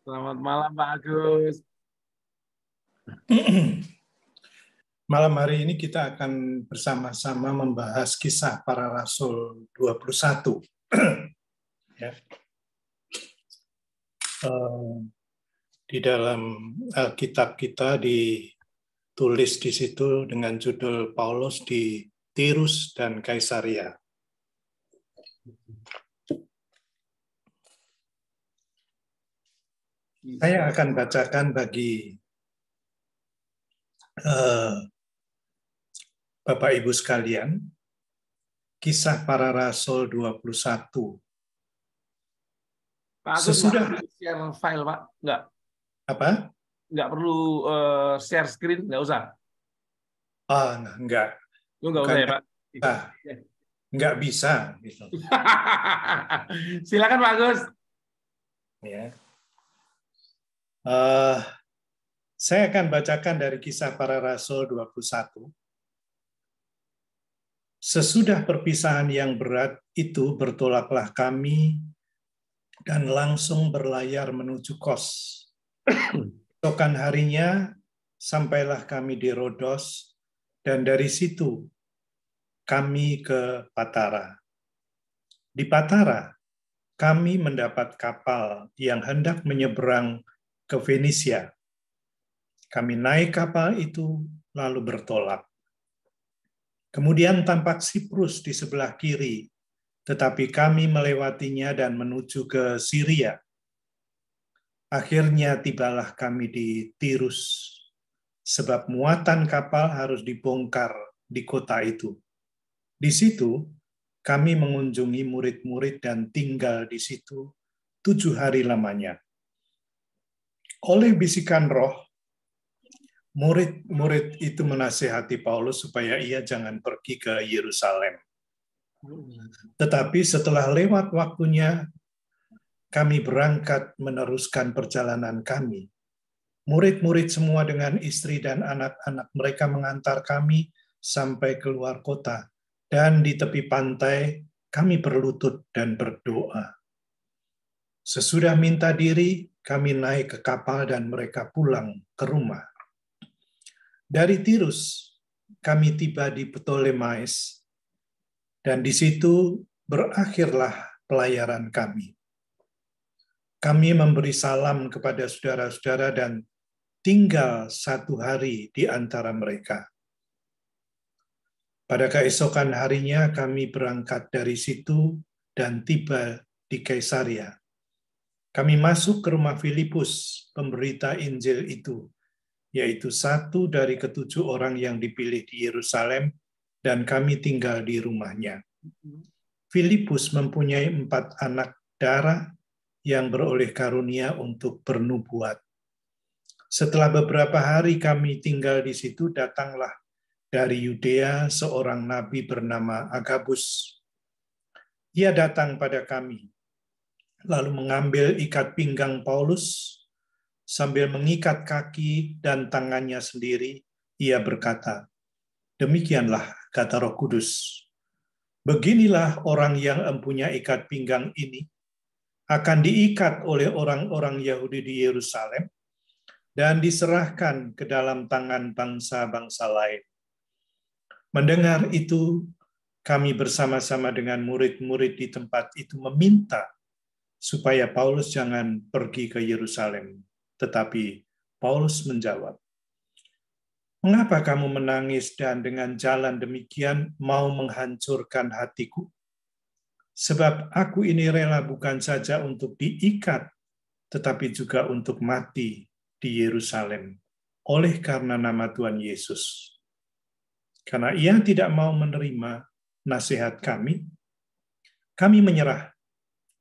Selamat malam Pak Agus. Malam hari ini kita akan bersama-sama membahas kisah para rasul 21. Ya. Di dalam Alkitab kita ditulis di situ dengan judul Paulus di Tirus dan Kaisaria. Saya akan bacakan bagi Bapak Ibu sekalian, kisah para rasul 21. Pak Agus, Sesudah share file Pak? Enggak? Apa? Enggak perlu share screen, enggak usah? Enggak. Enggak usah ya Pak? Enggak bisa. Gitu. Silakan Pak Agus. Ya. Saya akan bacakan dari kisah para rasul 21. Sesudah perpisahan yang berat itu bertolaklah kami dan langsung berlayar menuju Kos. Esokan harinya sampailah kami di Rodos dan dari situ kami ke Patara. Di Patara kami mendapat kapal yang hendak menyeberang ke Fenisia. Kami naik kapal itu lalu bertolak. Kemudian tampak Siprus di sebelah kiri, tetapi kami melewatinya dan menuju ke Syria. Akhirnya tibalah kami di Tirus, sebab muatan kapal harus dibongkar di kota itu. Di situ kami mengunjungi murid-murid dan tinggal di situ 7 hari lamanya. Oleh bisikan roh, murid-murid itu menasihati Paulus supaya ia jangan pergi ke Yerusalem. Tetapi setelah lewat waktunya, kami berangkat meneruskan perjalanan kami. Murid-murid semua dengan istri dan anak-anak mereka mengantar kami sampai keluar kota, dan di tepi pantai kami berlutut dan berdoa. Sesudah minta diri, kami naik ke kapal dan mereka pulang ke rumah. Dari Tirus, kami tiba di Ptolemais, dan di situ berakhirlah pelayaran kami. Kami memberi salam kepada saudara-saudara dan tinggal 1 hari di antara mereka. Pada keesokan harinya kami berangkat dari situ dan tiba di Kaisaria. Kami masuk ke rumah Filipus, pemberita Injil itu, yaitu 1 dari ke-7 orang yang dipilih di Yerusalem, dan kami tinggal di rumahnya. Filipus mempunyai 4 anak darah yang beroleh karunia untuk bernubuat. Setelah beberapa hari kami tinggal di situ, datanglah dari Yudea seorang nabi bernama Agabus. Ia datang pada kami, lalu mengambil ikat pinggang Paulus, sambil mengikat kaki dan tangannya sendiri, ia berkata, "Demikianlah kata Roh Kudus, beginilah orang yang empunya ikat pinggang ini, akan diikat oleh orang-orang Yahudi di Yerusalem, dan diserahkan ke dalam tangan bangsa-bangsa lain." Mendengar itu, kami bersama-sama dengan murid-murid di tempat itu meminta supaya Paulus jangan pergi ke Yerusalem. Tetapi Paulus menjawab, "Mengapa kamu menangis dan dengan jalan demikian mau menghancurkan hatiku? Sebab aku ini rela bukan saja untuk diikat, tetapi juga untuk mati di Yerusalem oleh karena nama Tuhan Yesus." Karena ia tidak mau menerima nasihat kami menyerah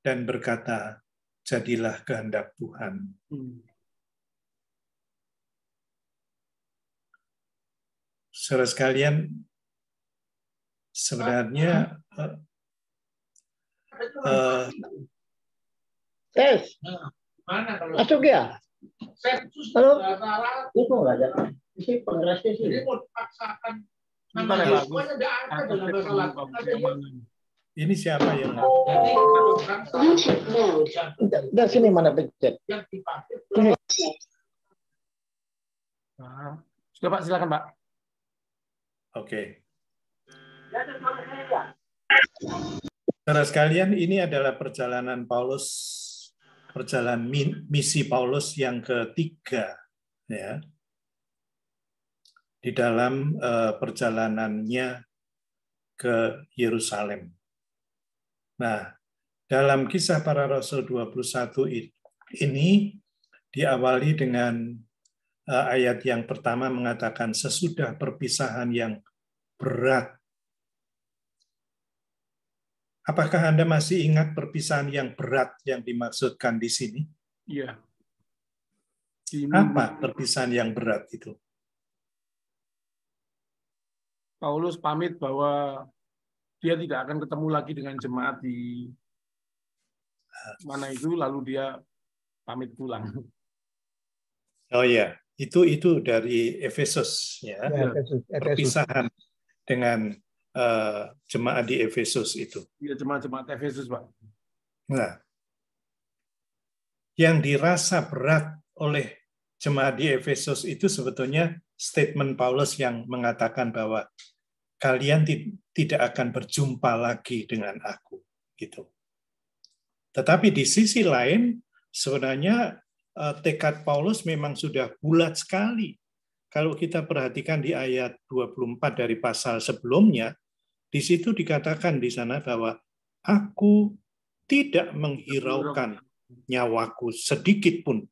dan berkata, "Jadilah kehendak Tuhan." Saudara sekalian, sebenarnya masuk ya? Halo? Itu nggak ada. Isi pengerasnya sih. Jadi mau dipaksakan. Ini siapa yang dari sini mana pencet? Nah, sudah Pak, silakan Pak. Oke. Saudara sekalian, ini adalah perjalanan Paulus, perjalanan misi Paulus yang ketiga, ya, di dalam perjalanannya ke Yerusalem. Nah, dalam Kisah Para Rasul 21 ini diawali dengan ayat yang pertama mengatakan sesudah perpisahan yang berat. Apakah Anda masih ingat perpisahan yang berat yang dimaksudkan di sini? Iya. Apa perpisahan yang berat itu? Paulus pamit bahwa dia tidak akan ketemu lagi dengan jemaat di mana itu, lalu dia pamit pulang. Oh ya, itu dari Efesus, ya. Perpisahan dengan jemaat di Efesus itu. Iya, jemaat Efesus, Pak. Nah, yang dirasa berat oleh jemaat di Efesus itu sebetulnya statement Paulus yang mengatakan bahwa kalian tidak akan berjumpa lagi dengan aku, gitu. Tetapi di sisi lain, sebenarnya tekad Paulus memang sudah bulat sekali. Kalau kita perhatikan di ayat 24 dari pasal sebelumnya, di situ dikatakan di sana bahwa aku tidak menghiraukan nyawaku sedikit pun.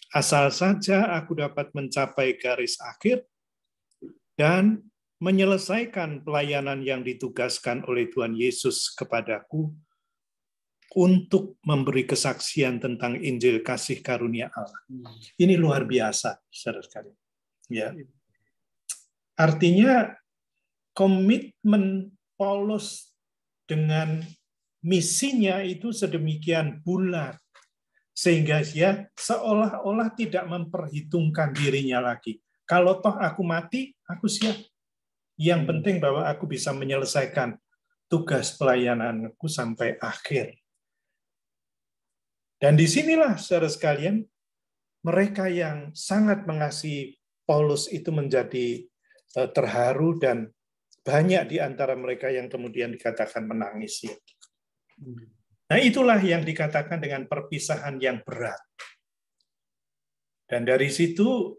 Asal saja aku dapat mencapai garis akhir dan menyelesaikan pelayanan yang ditugaskan oleh Tuhan Yesus kepadaku untuk memberi kesaksian tentang Injil kasih karunia Allah. Ini luar biasa, saudara sekalian. Ya. Artinya komitmen Paulus dengan misinya itu sedemikian bulat sehingga dia seolah-olah tidak memperhitungkan dirinya lagi. Kalau toh aku mati, aku siap. Yang penting bahwa aku bisa menyelesaikan tugas pelayananku sampai akhir. Dan disinilah, saudara sekalian, mereka yang sangat mengasihi Paulus itu menjadi terharu dan banyak di antara mereka yang kemudian dikatakan menangis. Nah, itulah yang dikatakan dengan perpisahan yang berat. Dan dari situ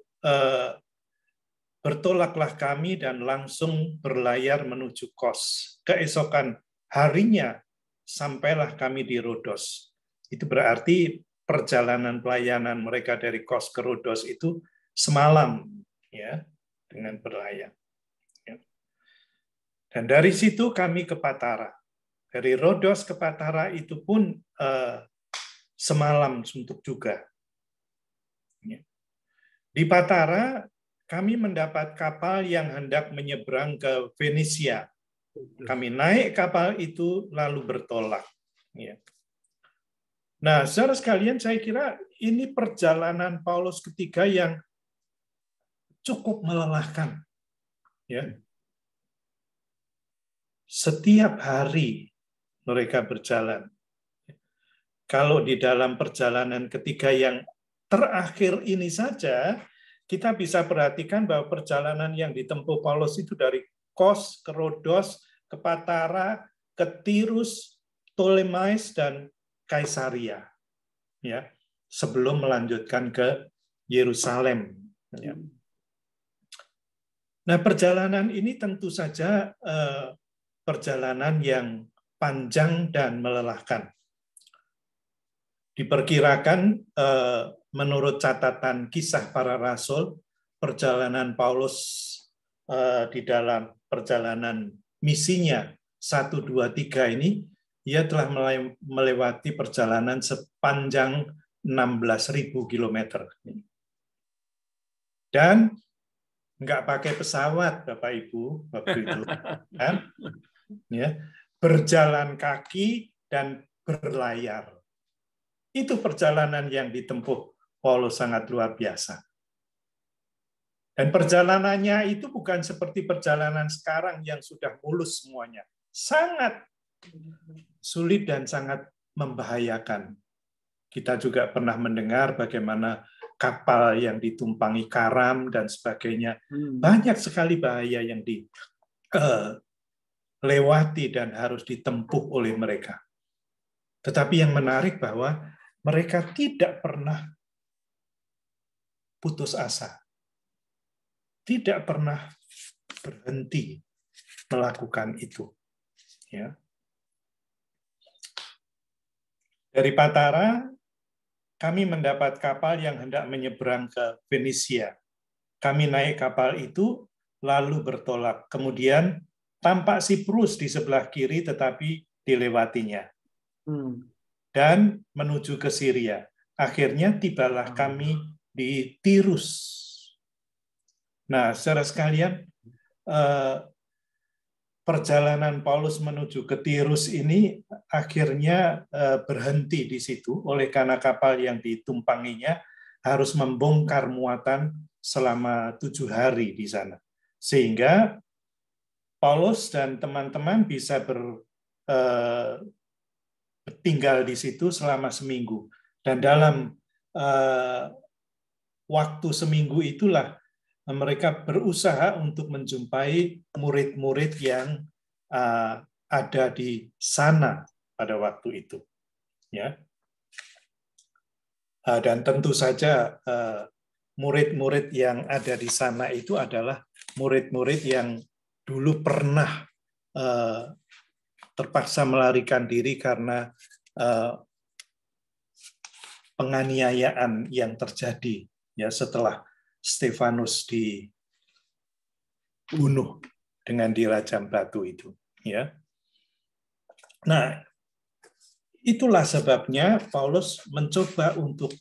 bertolaklah kami dan langsung berlayar menuju Kos. Keesokan harinya sampailah kami di Rodos. Itu berarti perjalanan pelayanan mereka dari Kos ke Rodos itu semalam, ya, dengan berlayar. Ya. Dan dari situ kami ke Patara. Dari Rodos ke Patara itu pun semalam suntuk juga. Ya. Di Patara kami mendapat kapal yang hendak menyeberang ke Venesia. Kami naik kapal itu lalu bertolak. Ya. Nah, saudara sekalian, saya kira ini perjalanan Paulus ketiga yang cukup melelahkan. Ya. Setiap hari mereka berjalan. Kalau di dalam perjalanan ketiga yang terakhir ini saja, kita bisa perhatikan bahwa perjalanan yang ditempuh Paulus itu dari Kos ke Rodos, ke Patara, ke Tirus, Ptolemais, dan Kaisaria, ya, sebelum melanjutkan ke Yerusalem. Ya. Nah, perjalanan ini tentu saja perjalanan yang panjang dan melelahkan. Diperkirakan menurut catatan Kisah Para Rasul, perjalanan Paulus di dalam perjalanan misinya 1, 2, 3 ini, ia telah melewati perjalanan sepanjang 16.000 kilometer. Dan nggak pakai pesawat, Bapak Ibu, waktu itu. Kan? Ya, berjalan kaki dan berlayar. Itu perjalanan yang ditempuh Paulus sangat luar biasa. Dan perjalanannya itu bukan seperti perjalanan sekarang yang sudah mulus semuanya. Sangat sulit dan sangat membahayakan. Kita juga pernah mendengar bagaimana kapal yang ditumpangi karam dan sebagainya. Banyak sekali bahaya yang dilewati dan harus ditempuh oleh mereka. Tetapi yang menarik bahwa mereka tidak pernah putus asa. Tidak pernah berhenti melakukan itu. Ya. Dari Patara, kami mendapat kapal yang hendak menyeberang ke Fenisia. Kami naik kapal itu, lalu bertolak. Kemudian tampak Siprus di sebelah kiri, tetapi dilewatinya. Dan menuju ke Syria. Akhirnya tibalah kami di Tirus. Nah, saudara sekalian, perjalanan Paulus menuju ke Tirus ini akhirnya berhenti di situ, oleh karena kapal yang ditumpanginya harus membongkar muatan selama 7 hari di sana. Sehingga Paulus dan teman-teman bisa tinggal di situ selama seminggu. Dan dalam waktu seminggu itulah mereka berusaha untuk menjumpai murid-murid yang ada di sana pada waktu itu. Ya. Dan tentu saja murid-murid yang ada di sana itu adalah murid-murid yang dulu pernah terpaksa melarikan diri karena penganiayaan yang terjadi ya setelah Stefanus dibunuh dengan dirajam batu itu, ya. Nah, itulah sebabnya Paulus mencoba untuk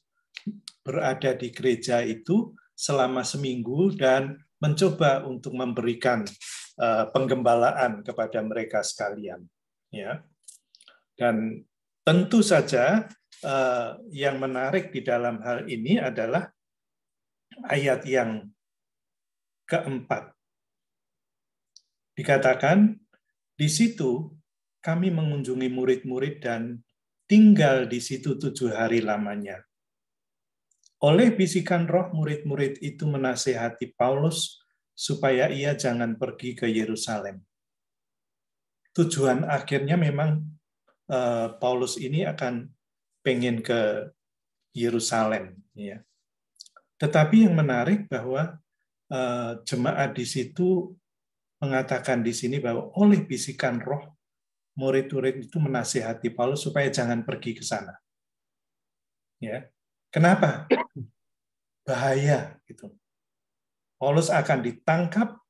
berada di gereja itu selama seminggu dan mencoba untuk memberikan penggembalaan kepada mereka sekalian, ya. Dan tentu saja yang menarik di dalam hal ini adalah ayat yang keempat. Dikatakan, di situ kami mengunjungi murid-murid dan tinggal di situ 7 hari lamanya. Oleh bisikan roh, murid-murid itu menasihati Paulus supaya ia jangan pergi ke Yerusalem. Tujuan akhirnya memang Paulus ini akan pengen ke Yerusalem, ya. Tetapi yang menarik bahwa jemaat di situ mengatakan di sini bahwa oleh bisikan roh, murid-murid itu menasihati Paulus supaya jangan pergi ke sana. Ya, kenapa? Bahaya gitu. Paulus akan ditangkap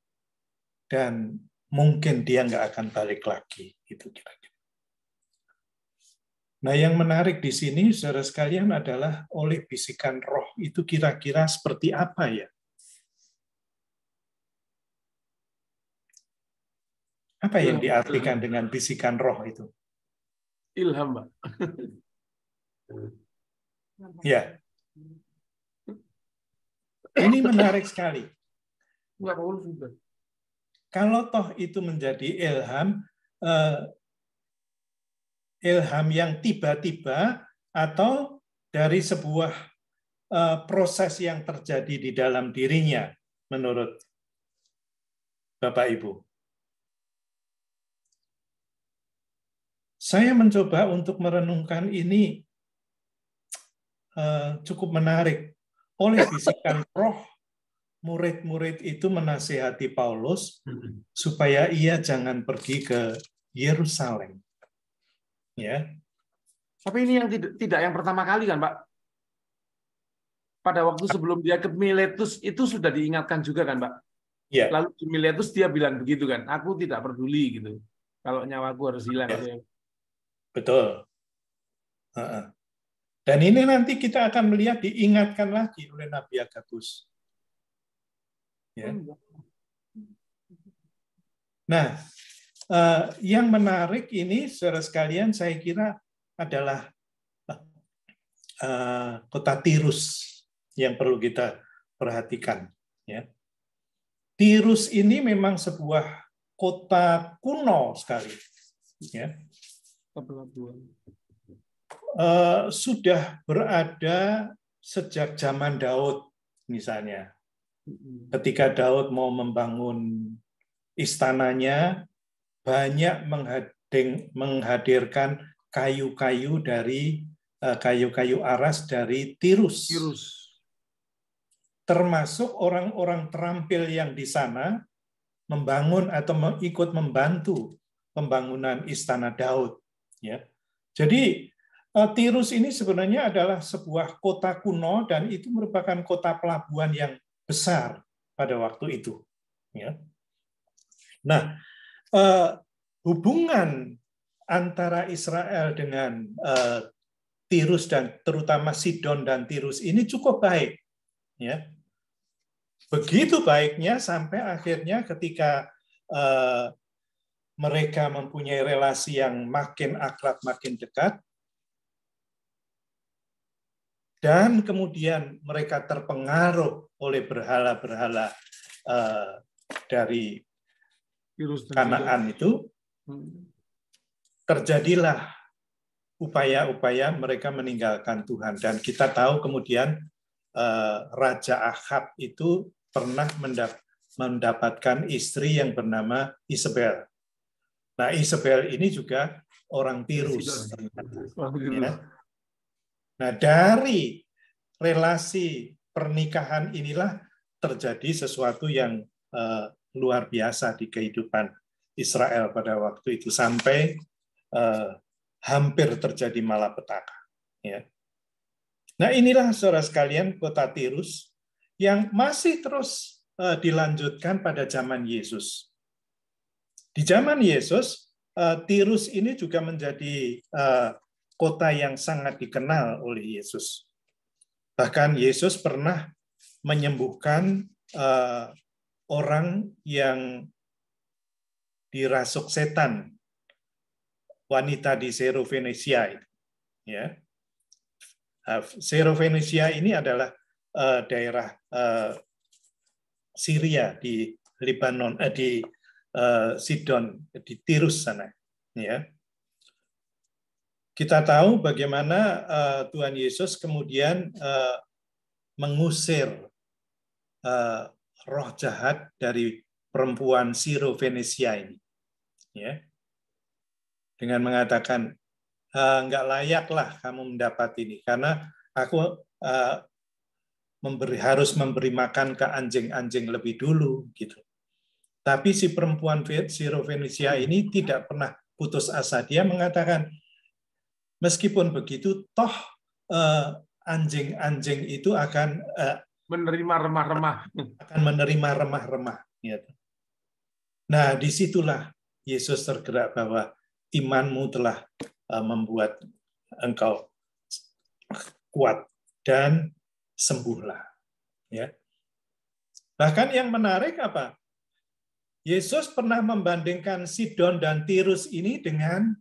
dan mungkin dia nggak akan balik lagi, gitu kira-kira. Nah, yang menarik di sini, saudara sekalian, adalah oleh bisikan roh itu kira-kira seperti apa ya? Apa yang diartikan dengan bisikan roh itu? Ilham, Pak. Ya. Ini menarik sekali. Kalau toh itu menjadi ilham, ilham yang tiba-tiba atau dari sebuah proses yang terjadi di dalam dirinya, menurut Bapak Ibu. Saya mencoba untuk merenungkan ini cukup menarik. Oleh bisikan roh, murid-murid itu menasihati Paulus supaya ia jangan pergi ke Yerusalem. Ya. Tapi ini yang tidak yang pertama kali kan, Pak? Pada waktu sebelum dia ke Miletus itu sudah diingatkan juga kan, Pak? Ya. Lalu di Miletus dia bilang begitu kan, aku tidak peduli gitu. Kalau nyawaku harus hilang. Ya. Betul. Dan ini nanti kita akan melihat diingatkan lagi oleh Nabi Agabus. Ya. Nah, yang menarik ini, saudara sekalian, saya kira adalah kota Tirus yang perlu kita perhatikan. Ya. Tirus ini memang sebuah kota kuno sekali. Ya. sudah berada sejak zaman Daud misalnya. Ketika Daud mau membangun istananya, banyak menghadirkan kayu-kayu dari kayu-kayu aras dari Tirus. Termasuk orang-orang terampil yang di sana membangun atau ikut membantu pembangunan istana Daud. Ya. Jadi Tirus ini sebenarnya adalah sebuah kota kuno dan itu merupakan kota pelabuhan yang besar pada waktu itu. Ya. Nah, hubungan antara Israel dengan Tirus dan terutama Sidon dan Tirus ini cukup baik. Ya. Begitu baiknya sampai akhirnya ketika mereka mempunyai relasi yang makin akrab, makin dekat, dan kemudian mereka terpengaruh oleh berhala-berhala dari Kanaan itu, terjadilah upaya-upaya mereka meninggalkan Tuhan. Dan kita tahu kemudian Raja Ahab itu pernah mendapatkan istri yang bernama Isabel. Nah, Isabel ini juga orang Tirus. Ya. Nah, dari relasi pernikahan inilah terjadi sesuatu yang luar biasa di kehidupan Israel pada waktu itu, sampai hampir terjadi malapetaka. Ya. Nah, inilah saudara sekalian kota Tirus yang masih terus dilanjutkan pada zaman Yesus. Di zaman Yesus, Tirus ini juga menjadi kota yang sangat dikenal oleh Yesus. Bahkan Yesus pernah menyembuhkan orang yang dirasuk setan, wanita di Syro-Fenisia. Ya. Syro-Fenisia ini adalah daerah Syria di Lebanon, di Sidon, di Tirus sana. Ya. Kita tahu bagaimana Tuhan Yesus kemudian mengusir roh jahat dari perempuan Syro-Fenisia ini. Ya. Dengan mengatakan, enggak layaklah kamu mendapat ini, karena aku harus memberi makan ke anjing-anjing lebih dulu, gitu. Tapi si perempuan Syro-Fenisia ini tidak pernah putus asa. Dia mengatakan, meskipun begitu, toh anjing-anjing itu akan menerima remah-remah. Akan menerima remah-remah. Gitu. Nah, disitulah Yesus tergerak bahwa imanmu telah membuat engkau kuat dan sembuhlah. Ya. Bahkan yang menarik apa? Yesus pernah membandingkan Sidon dan Tirus ini dengan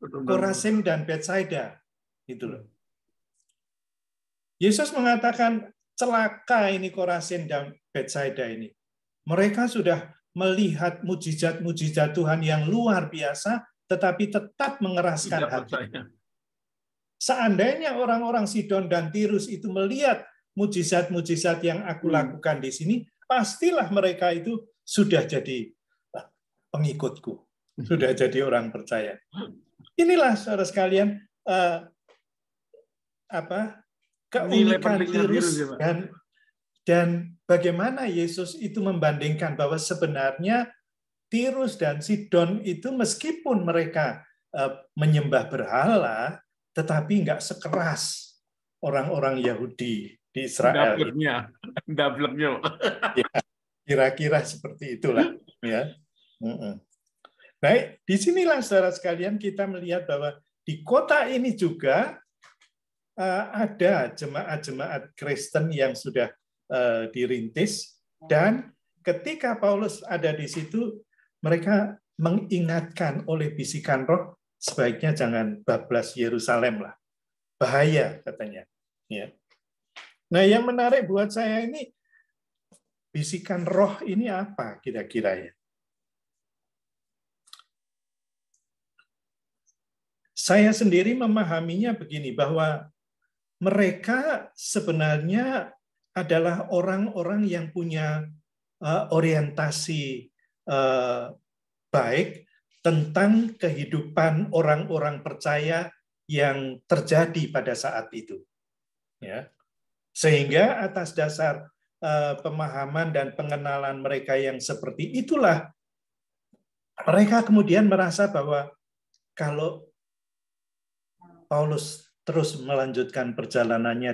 Korazim dan Betsaida. Gitu loh. Yesus mengatakan, celaka ini Korazim dan Betsaida ini. Mereka sudah melihat mujizat-mujizat Tuhan yang luar biasa, tetapi tetap mengeraskan hati. Seandainya orang-orang Sidon dan Tirus itu melihat mujizat-mujizat yang aku lakukan di sini, pastilah mereka itu sudah jadi pengikutku, sudah jadi orang percaya. Inilah saudara sekalian keunikan Tirus dan bagaimana Yesus itu membandingkan bahwa sebenarnya Tirus dan Sidon itu meskipun mereka menyembah berhala, tetapi nggak sekeras orang-orang Yahudi di Israel. Dableknya. Ya, kira-kira seperti itulah. Ya. Baik, disinilah saudara sekalian kita melihat bahwa di kota ini juga ada jemaat-jemaat Kristen yang sudah dirintis, dan ketika Paulus ada di situ, mereka mengingatkan oleh bisikan roh, sebaiknya jangan bablas Yerusalem lah. Bahaya katanya. Ya. Nah, yang menarik buat saya ini, bisikan roh ini apa kira-kira ya? saya sendiri memahaminya begini, bahwa mereka sebenarnya adalah orang-orang yang punya orientasi baik tentang kehidupan orang-orang percaya yang terjadi pada saat itu. Ya. Sehingga atas dasar pemahaman dan pengenalan mereka yang seperti itulah, mereka kemudian merasa bahwa kalau Paulus terus melanjutkan perjalanannya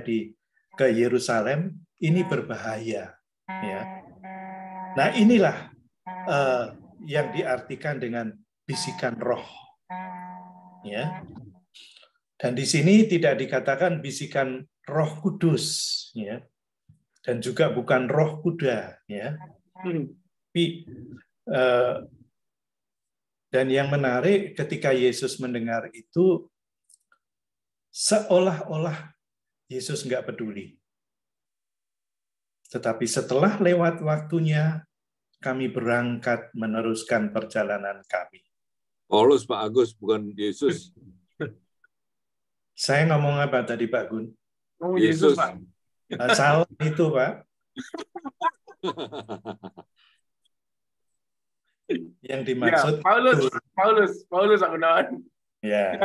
ke Yerusalem, ini berbahaya. Ya. Nah, inilah yang diartikan dengan bisikan roh. Ya. Dan di sini tidak dikatakan bisikan Roh Kudus, ya. Dan juga bukan roh kuda, ya. Tapi dan yang menarik ketika Yesus mendengar itu, seolah-olah Yesus nggak peduli. Tetapi setelah lewat waktunya, kami berangkat meneruskan perjalanan kami. Paulus, Pak Agus, bukan Yesus. Saya ngomong apa tadi, Pak Gun? Oh, Yesus, Pak. Salah itu, Pak. Yang dimaksud ya, Paulus aku nawan. Ya.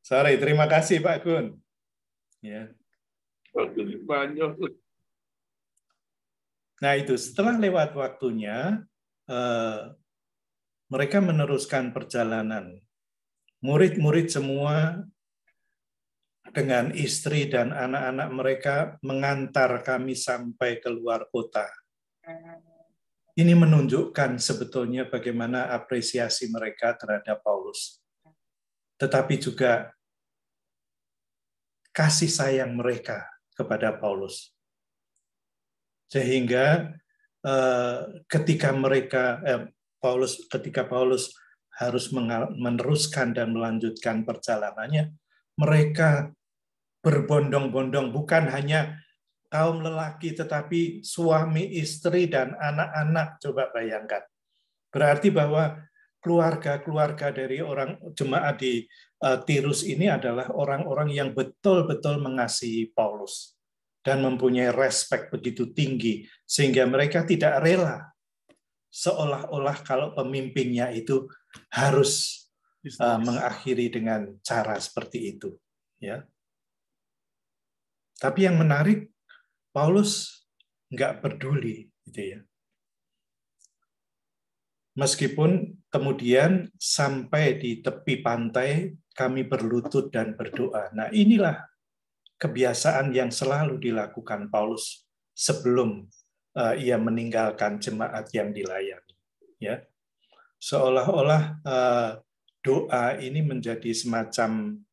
Sorry, terima kasih Pak Gun. Ya. Nah itu setelah lewat waktunya, mereka meneruskan perjalanan. Murid-murid semua dengan istri dan anak-anak mereka mengantar kami sampai keluar kota. Ini menunjukkan sebetulnya bagaimana apresiasi mereka terhadap Paulus. Tetapi juga kasih sayang mereka kepada Paulus. Sehingga ketika Paulus harus meneruskan dan melanjutkan perjalanannya, mereka berbondong-bondong, bukan hanya kaum lelaki, tetapi suami, istri, dan anak-anak. Coba bayangkan. Berarti bahwa keluarga-keluarga dari orang jemaat di Tirus ini adalah orang-orang yang betul-betul mengasihi Paulus dan mempunyai respek begitu tinggi, sehingga mereka tidak rela seolah-olah kalau pemimpinnya itu harus mengakhiri dengan cara seperti itu. Ya. Tapi yang menarik, Paulus nggak peduli, gitu ya. Meskipun kemudian sampai di tepi pantai, kami berlutut dan berdoa. Nah, inilah kebiasaan yang selalu dilakukan Paulus sebelum ia meninggalkan jemaat yang dilayani. Ya, seolah-olah doa ini menjadi semacam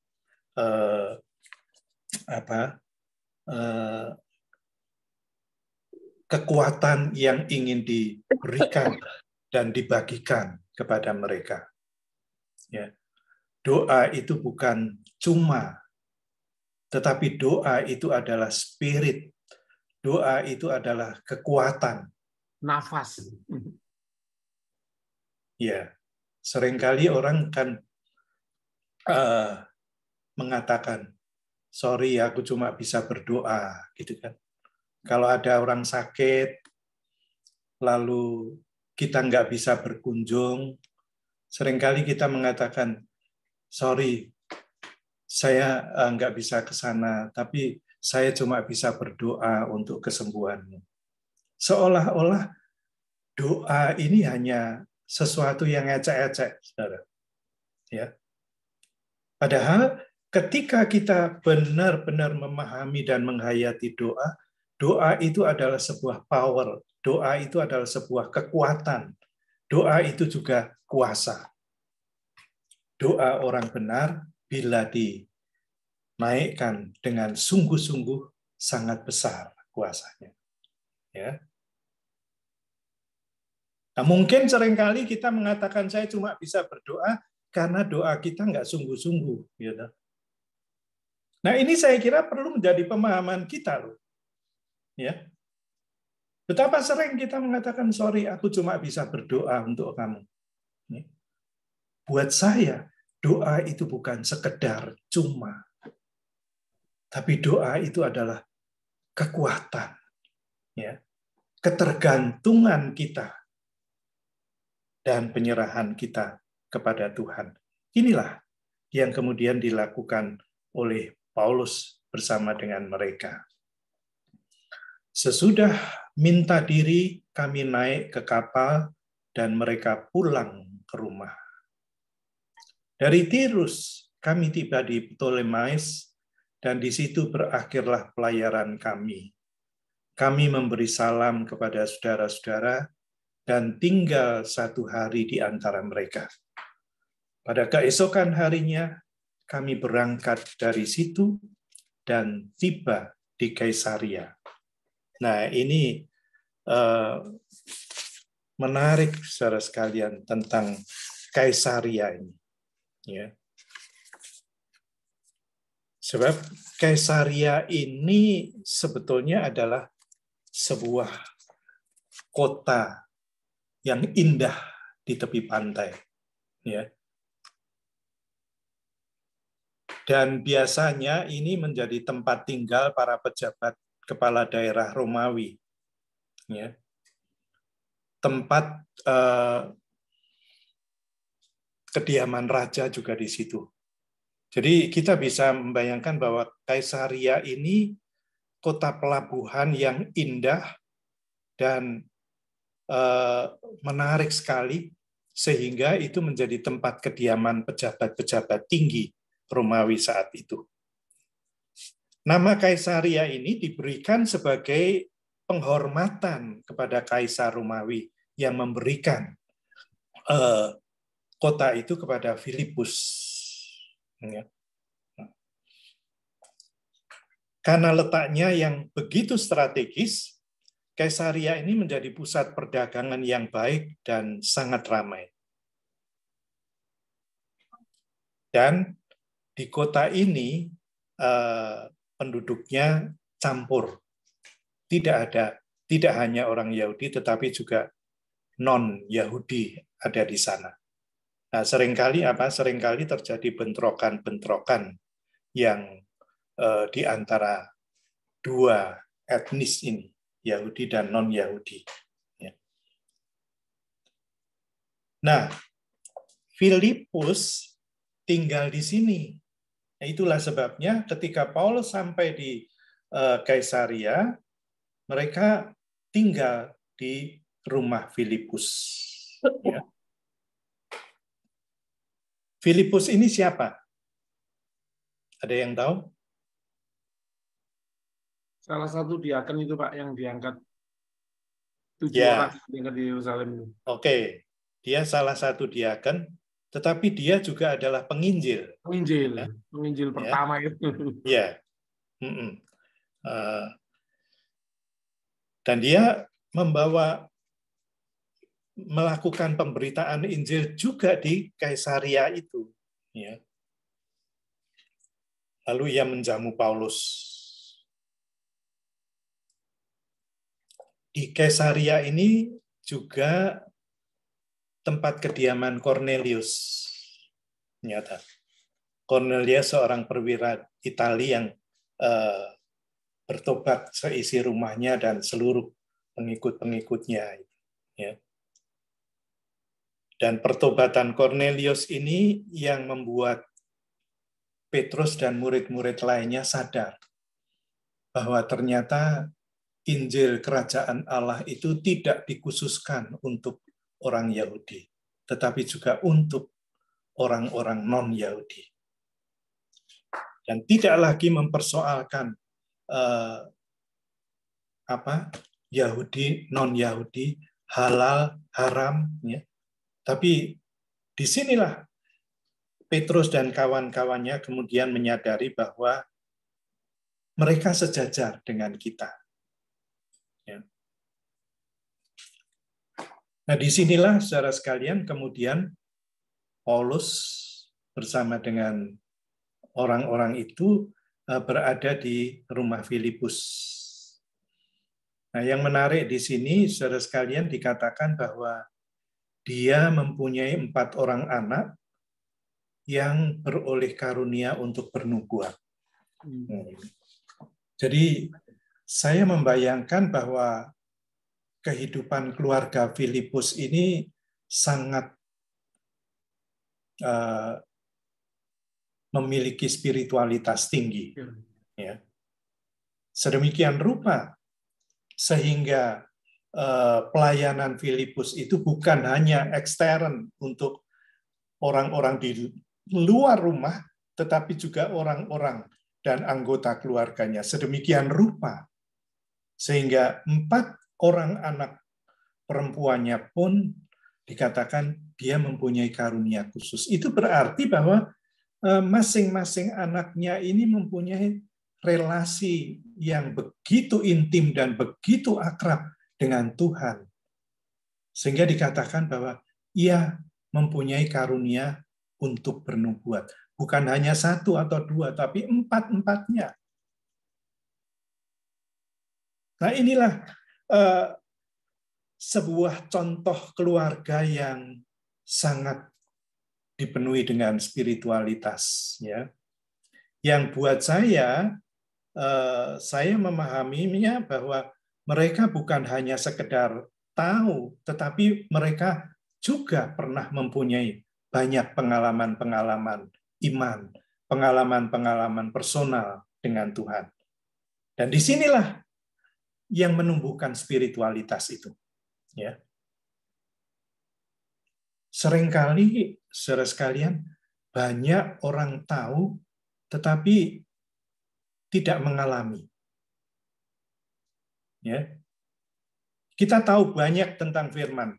kekuatan yang ingin diberikan dan dibagikan kepada mereka. Ya. Doa itu bukan cuma, tetapi doa itu adalah spirit. Doa itu adalah kekuatan. Nafas. Ya, seringkali orang kan mengatakan, sorry aku cuma bisa berdoa, gitu kan. Kalau ada orang sakit, lalu kita nggak bisa berkunjung, seringkali kita mengatakan, sorry, saya nggak bisa ke sana, tapi saya cuma bisa berdoa untuk kesembuhanmu. Seolah-olah doa ini hanya sesuatu yang ecek-ecek, saudara. Ya. Padahal ketika kita benar-benar memahami dan menghayati doa, doa itu adalah sebuah power, doa itu adalah sebuah kekuatan, doa itu juga kuasa. Doa orang benar bila dinaikkan dengan sungguh-sungguh sangat besar kuasanya. Ya. Nah, mungkin seringkali kita mengatakan saya cuma bisa berdoa karena doa kita nggak sungguh-sungguh. Gitu. Nah, ini saya kira perlu menjadi pemahaman kita loh. Ya. Betapa sering kita mengatakan, sorry, aku cuma bisa berdoa untuk kamu. buat saya doa itu bukan sekedar cuma, tapi doa itu adalah kekuatan, ya, ketergantungan kita dan penyerahan kita kepada Tuhan. Inilah yang kemudian dilakukan oleh Paulus bersama dengan mereka. Sesudah minta diri, kami naik ke kapal dan mereka pulang ke rumah. Dari Tirus, kami tiba di Ptolemais dan di situ berakhirlah pelayaran kami. Kami memberi salam kepada saudara-saudara dan tinggal 1 hari di antara mereka. Pada keesokan harinya, kami berangkat dari situ dan tiba di Kaisaria. Nah, ini menarik, saudara sekalian, tentang Kaisaria ini. Ya. Sebab Kaisaria ini sebetulnya adalah sebuah kota yang indah di tepi pantai. Ya. Dan biasanya ini menjadi tempat tinggal para pejabat kepala daerah Romawi. Ya. Tempat kediaman raja juga di situ. Jadi kita bisa membayangkan bahwa Kaisaria ini kota pelabuhan yang indah dan menarik sekali, sehingga itu menjadi tempat kediaman pejabat-pejabat tinggi Romawi saat itu. Nama Kaisaria ini diberikan sebagai penghormatan kepada Kaisar Romawi yang memberikan kota itu kepada Filipus. Karena letaknya yang begitu strategis, Kaisaria ini menjadi pusat perdagangan yang baik dan sangat ramai. Dan di kota ini penduduknya campur. Tidak hanya orang Yahudi, tetapi juga non-Yahudi ada di sana. Nah, seringkali terjadi bentrokan-bentrokan yang di antara dua etnis ini, Yahudi dan non-Yahudi. Ya. Nah, Filipus tinggal di sini. Nah, itulah sebabnya ketika Paulus sampai di Kaisaria, mereka tinggal di rumah Filipus. Ya. Filipus ini siapa? Ada yang tahu? Salah satu diaken itu Pak yang diangkat 7 Ya. orang yang di Yerusalem. Oke, dia salah satu diaken, tetapi dia juga adalah penginjil. Penginjil, ya. Penginjil pertama itu. Ya. Dan dia melakukan pemberitaan Injil juga di Kaisaria itu. Ya. Lalu ia menjamu Paulus. Di Kaisaria ini juga tempat kediaman Cornelius. Nyata. Cornelius seorang perwira Italia yang bertobat seisi rumahnya dan seluruh pengikut-pengikutnya. Ya. Dan pertobatan Cornelius ini yang membuat Petrus dan murid-murid lainnya sadar bahwa ternyata Injil Kerajaan Allah itu tidak dikhususkan untuk orang Yahudi, tetapi juga untuk orang-orang non-Yahudi. Dan tidak lagi mempersoalkan Yahudi, non-Yahudi, halal, haram, ya. Tapi disinilah Petrus dan kawan-kawannya kemudian menyadari bahwa mereka sejajar dengan kita. Ya. Nah, disinilah saudara sekalian kemudian Paulus bersama dengan orang-orang itu berada di rumah Filipus. Nah, yang menarik di sini saudara sekalian dikatakan bahwa dia mempunyai 4 orang anak yang beroleh karunia untuk bernubuat. Jadi saya membayangkan bahwa kehidupan keluarga Filipus ini sangat memiliki spiritualitas tinggi. Ya. Sedemikian rupa sehingga pelayanan Filipus itu bukan hanya ekstern untuk orang-orang di luar rumah, tetapi juga orang-orang dan anggota keluarganya. Sedemikian rupa sehingga 4 orang anak perempuannya pun dikatakan dia mempunyai karunia khusus. Itu berarti bahwa masing-masing anaknya ini mempunyai relasi yang begitu intim dan begitu akrab dengan Tuhan. Sehingga dikatakan bahwa ia mempunyai karunia untuk bernubuat. Bukan hanya 1 atau 2, tapi 4-empatnya. Nah inilah sebuah contoh keluarga yang sangat dipenuhi dengan spiritualitas, ya. Yang buat saya memahaminya bahwa mereka bukan hanya sekedar tahu, tetapi mereka juga pernah mempunyai banyak pengalaman-pengalaman iman, pengalaman-pengalaman personal dengan Tuhan. Dan disinilah yang menumbuhkan spiritualitas itu. Ya. Seringkali, saudara sekalian, banyak orang tahu, tetapi tidak mengalami. Ya. Kita tahu banyak tentang firman.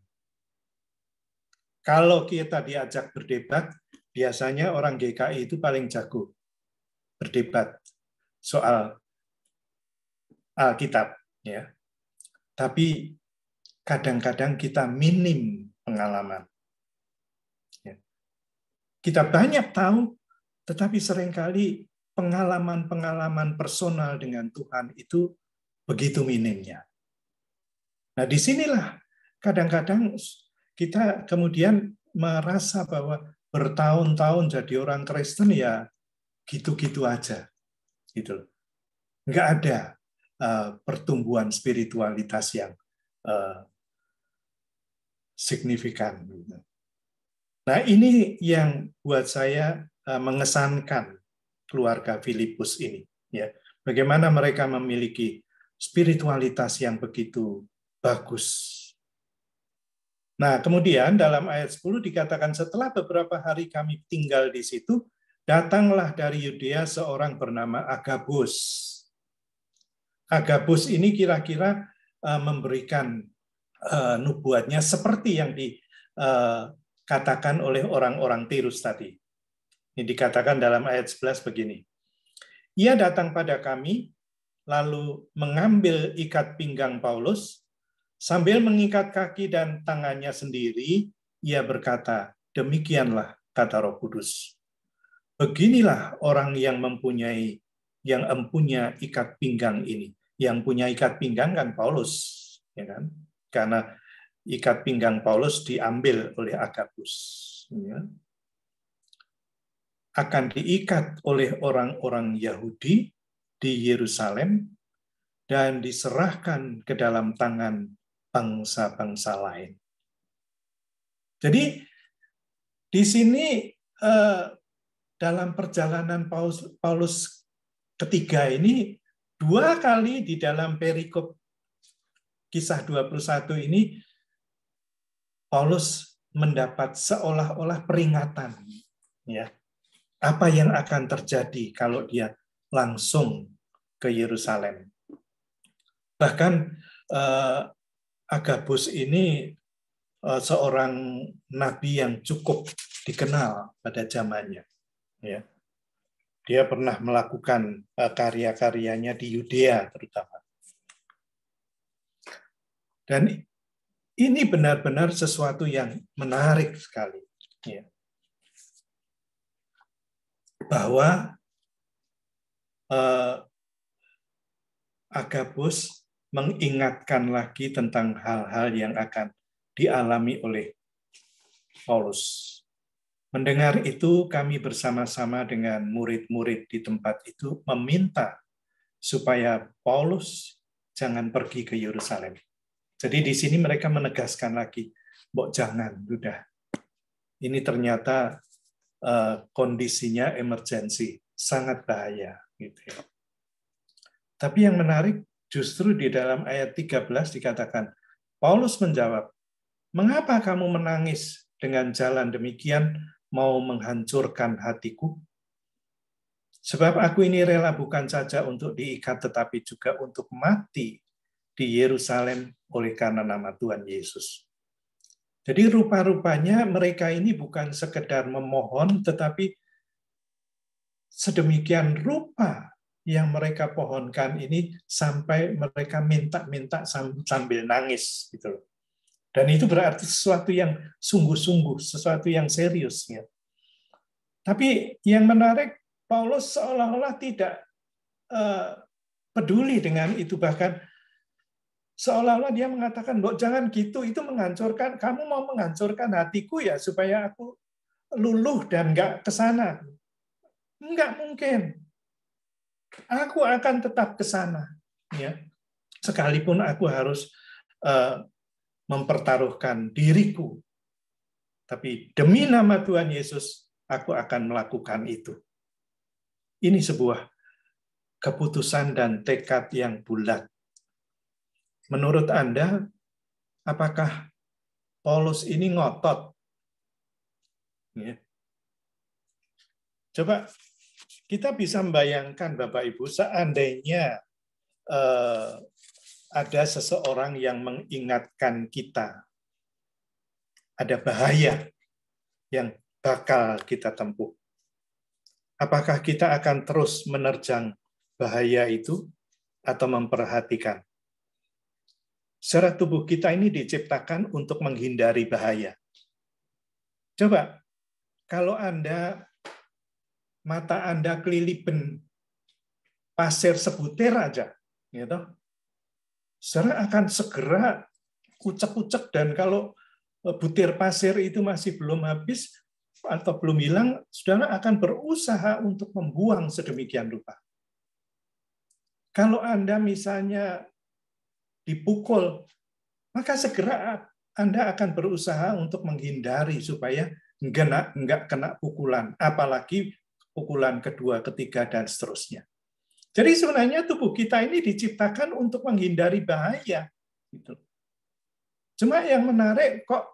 Kalau kita diajak berdebat, biasanya orang GKI itu paling jago berdebat soal Alkitab. Ya. Tapi kadang-kadang kita minim pengalaman. Ya. Kita banyak tahu, tetapi seringkali pengalaman-pengalaman personal dengan Tuhan itu begitu minimnya. Nah, disinilah kadang-kadang kita kemudian merasa bahwa bertahun-tahun jadi orang Kristen ya gitu-gitu aja. Gitu. Nggak ada pertumbuhan spiritualitas yang signifikan. Nah, ini yang buat saya mengesankan keluarga Filipus ini. Ya, bagaimana mereka memiliki spiritualitas yang begitu bagus. Nah, kemudian dalam ayat 10 dikatakan setelah beberapa hari kami tinggal di situ, datanglah dari Yudea seorang bernama Agabus. Agabus ini kira-kira memberikan nubuatnya seperti yang dikatakan oleh orang-orang Tirus tadi. Ini dikatakan dalam ayat 11 begini. Ia datang pada kami, lalu mengambil ikat pinggang Paulus, sambil mengikat kaki dan tangannya sendiri, ia berkata, demikianlah kata Roh Kudus. Beginilah orang yang mempunyai ikat pinggang ini. Yang punya ikat pinggang kan Paulus, ya kan? Karena ikat pinggang Paulus diambil oleh Agabus. Ya. Akan diikat oleh orang-orang Yahudi di Yerusalem dan diserahkan ke dalam tangan bangsa-bangsa lain. Jadi di sini dalam perjalanan Paulus ketiga ini 2 kali di dalam perikop kisah 21 ini Paulus mendapat seolah-olah peringatan, ya, apa yang akan terjadi kalau dia langsung ke Yerusalem. Bahkan Agabus ini seorang nabi yang cukup dikenal pada zamannya. Ya. Dia pernah melakukan karya-karyanya di Yudea terutama. Dan ini benar-benar sesuatu yang menarik sekali. Ya. Bahwa Agabus mengingatkan lagi tentang hal-hal yang akan dialami oleh Paulus. Mendengar itu, kami bersama-sama dengan murid-murid di tempat itu meminta supaya Paulus jangan pergi ke Yerusalem. Jadi di sini mereka menegaskan lagi, "Mbok jangan, udah. Ini ternyata kondisinya emergensi, sangat bahaya." Gitu ya. Tapi yang menarik justru di dalam ayat 13 dikatakan, Paulus menjawab, "Mengapa kamu menangis dengan jalan demikian, mau menghancurkan hatiku? Sebab aku ini rela bukan saja untuk diikat, tetapi juga untuk mati di Yerusalem oleh karena nama Tuhan Yesus." Jadi rupa-rupanya mereka ini bukan sekedar memohon, tetapi sedemikian rupa yang mereka pohonkan ini sampai mereka minta-minta sambil nangis gitu loh. Dan itu berarti sesuatu yang sungguh-sungguh, sesuatu yang serius ya. Tapi yang menarik, Paulus seolah-olah tidak peduli dengan itu, bahkan seolah-olah dia mengatakan, "Mbok jangan gitu, itu menghancurkan, kamu mau menghancurkan hatiku ya supaya aku luluh dan nggak ke sana." Enggak mungkin. Aku akan tetap ke sana, ya. Sekalipun aku harus mempertaruhkan diriku, tapi demi nama Tuhan Yesus, aku akan melakukan itu. Ini sebuah keputusan dan tekad yang bulat. Menurut Anda, apakah Paulus ini ngotot? Ya. Coba kita bisa membayangkan, Bapak Ibu, seandainya ada seseorang yang mengingatkan kita, ada bahaya yang bakal kita tempuh. Apakah kita akan terus menerjang bahaya itu atau memperhatikan? Secara tubuh kita ini diciptakan untuk menghindari bahaya. Coba, kalau mata Anda kelilipan pasir sebutir aja, gitu, saudara akan segera ucek-ucek, dan kalau butir pasir itu masih belum habis atau belum hilang, saudara akan berusaha untuk membuang sedemikian rupa. Kalau Anda misalnya dipukul, maka segera Anda akan berusaha untuk menghindari supaya nggak kena pukulan, apalagi pukulan kedua, ketiga, dan seterusnya. Jadi sebenarnya tubuh kita ini diciptakan untuk menghindari bahaya. Gitu. Cuma yang menarik, kok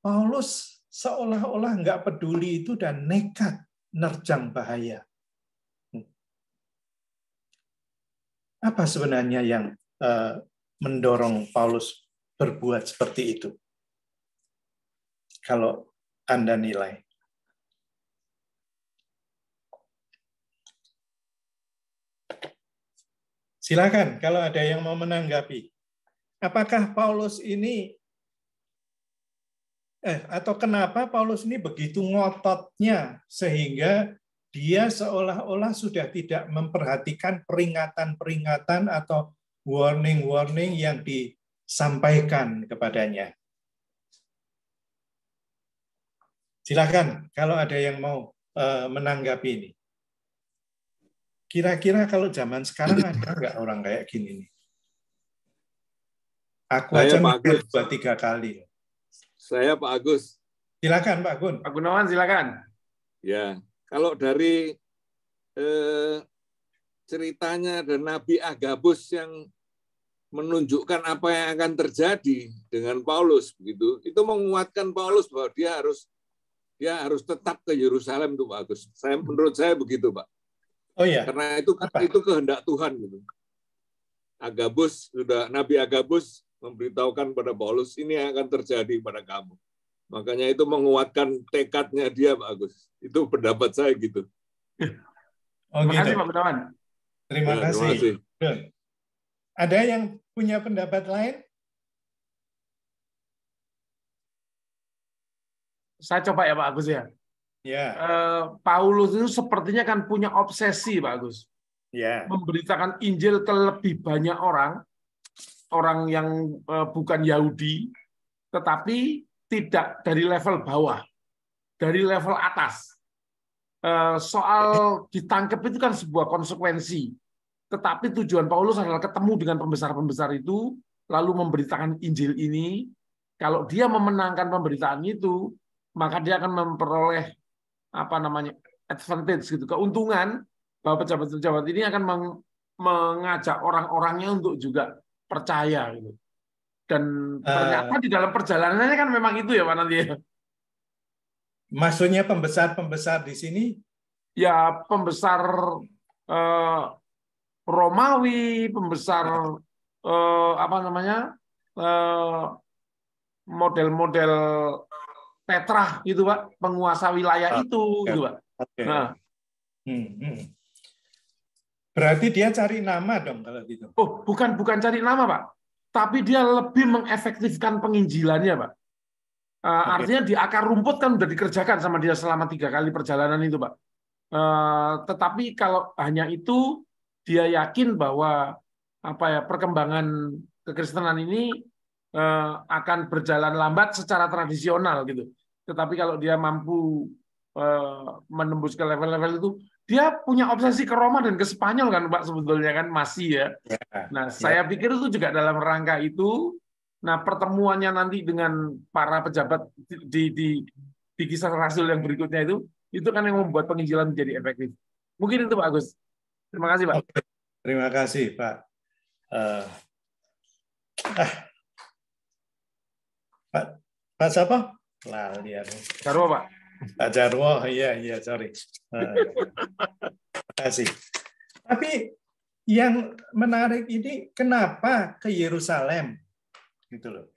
Paulus seolah-olah nggak peduli itu dan nekat nerjang bahaya. Apa sebenarnya yang mendorong Paulus berbuat seperti itu? Kalau Anda nilai. Silakan kalau ada yang mau menanggapi. Apakah Paulus ini atau kenapa Paulus ini begitu ngototnya sehingga dia seolah-olah sudah tidak memperhatikan peringatan-peringatan atau warning-warning yang disampaikan kepadanya? Silakan kalau ada yang mau menanggapi ini. Kira-kira kalau zaman sekarang ada nggak orang kayak gini nih? Aku aja mikir 2-3 kali. Saya Pak Agus. Silakan Pak Gun. Pak Gunawan silakan. Ya, kalau dari ceritanya dan Nabi Agabus yang menunjukkan apa yang akan terjadi dengan Paulus, begitu, itu menguatkan Paulus bahwa dia harus tetap ke Yerusalem, tuh Pak Agus. Menurut saya begitu, Pak. Oh ya. Karena itu kehendak Tuhan, gitu. Nabi Agabus memberitahukan pada Paulus, ini yang akan terjadi pada kamu. Makanya itu menguatkan tekadnya dia, Pak Agus. Itu pendapat saya gitu. Terima kasih, Pak Gunawan. Terima kasih. Ada yang punya pendapat lain? Saya coba ya, Pak Agus ya. Ya. Paulus itu sepertinya kan punya obsesi, Pak Agus. Ya. Memberitakan Injil ke lebih banyak orang yang bukan Yahudi, tetapi tidak dari level bawah. dari level atas. Soal ditangkap itu kan sebuah konsekuensi. Tetapi tujuan Paulus adalah ketemu dengan pembesar-pembesar itu, lalu memberitakan Injil ini. Kalau dia memenangkan pemberitaan itu, maka dia akan memperoleh advantage gitu, keuntungan, bahwa pejabat-pejabat ini akan mengajak orang-orangnya untuk juga percaya gitu. Dan ternyata di dalam perjalanannya kan memang itu ya Pak nanti ya. Maksudnya pembesar-pembesar di sini? Ya pembesar Romawi, pembesar model-model Petrah gitu Pak, penguasa wilayah itu gitu Pak. Okay. Nah, berarti dia cari nama dong kalau gitu. Oh, bukan cari nama Pak, tapi dia lebih mengefektifkan penginjilannya Pak. Artinya di akar rumput kan sudah dikerjakan sama dia selama 3 kali perjalanan itu Pak. Tetapi kalau hanya itu, dia yakin bahwa perkembangan kekristenan ini akan berjalan lambat secara tradisional gitu. Tetapi kalau dia mampu menembus ke level-level itu, dia punya obsesi ke Roma dan ke Spanyol kan Pak sebetulnya kan masih ya. Nah, saya pikir itu juga dalam rangka itu. Nah, pertemuannya nanti dengan para pejabat di Kisah Rasul yang berikutnya itu kan yang membuat penginjilan menjadi efektif. Mungkin itu Pak Agus. Terima kasih Pak. Oke. Terima kasih Pak. Pak siapa? Jarwo Pak. Pak Jarwo, iya sorry. Terima kasih. Tapi yang menarik ini kenapa ke Yerusalem? Gitu loh.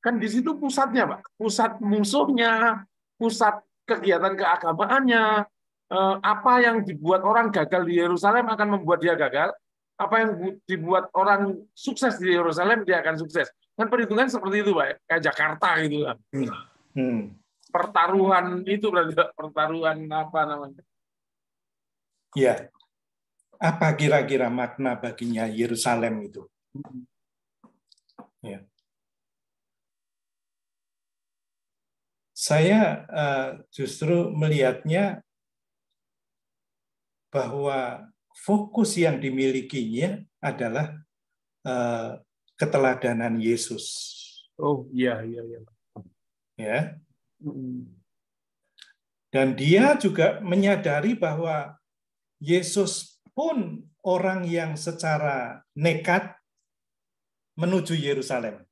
Kan di situ pusatnya, Pak. Pusat musuhnya, pusat kegiatan keagamaannya. Apa yang dibuat orang gagal di Yerusalem akan membuat dia gagal. Apa yang dibuat orang sukses di Yerusalem, dia akan sukses. Kan perhitungan seperti itu, Pak. Kayak Jakarta gitu lah. Pertaruhan itu berarti pertaruhan apa namanya? Iya. Apa kira-kira makna baginya Yerusalem itu? Ya. Saya justru melihatnya bahwa fokus yang dimilikinya adalah keteladanan Yesus. Oh iya. Ya. Dan dia juga menyadari bahwa Yesus pun orang yang secara nekat menuju Yerusalem.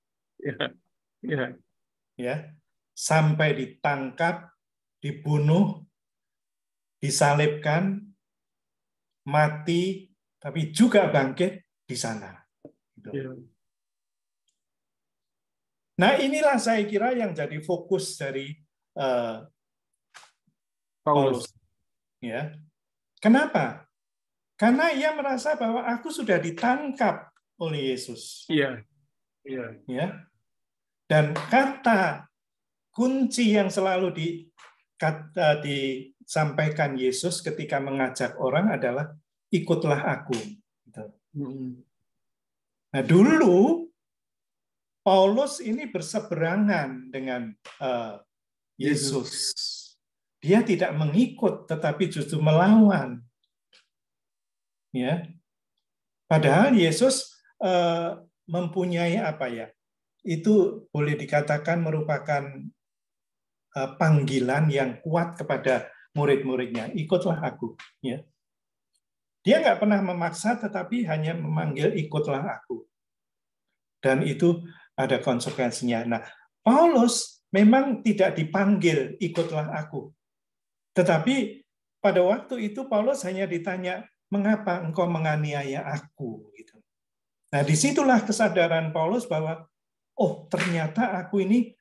Ya. Sampai ditangkap, dibunuh, disalibkan, mati, tapi juga bangkit di sana. Nah, inilah saya kira yang jadi fokus dari Paulus. Ya. Kenapa? Karena ia merasa bahwa aku sudah ditangkap oleh Yesus. Iya. Ya. Dan kata kunci yang selalu disampaikan Yesus ketika mengajak orang adalah ikutlah aku. Nah, dulu Paulus ini berseberangan dengan Yesus. Dia tidak mengikut, tetapi justru melawan. Ya, padahal Yesus mempunyai itu boleh dikatakan merupakan panggilan yang kuat kepada murid-muridnya. Ikutlah aku. Ya. Dia nggak pernah memaksa, tetapi hanya memanggil ikutlah aku. Dan itu ada konsekuensinya. Nah, Paulus memang tidak dipanggil ikutlah aku. Tetapi pada waktu itu Paulus hanya ditanya, mengapa engkau menganiaya aku? Gitu. Nah, disitulah kesadaran Paulus bahwa, oh ternyata aku ini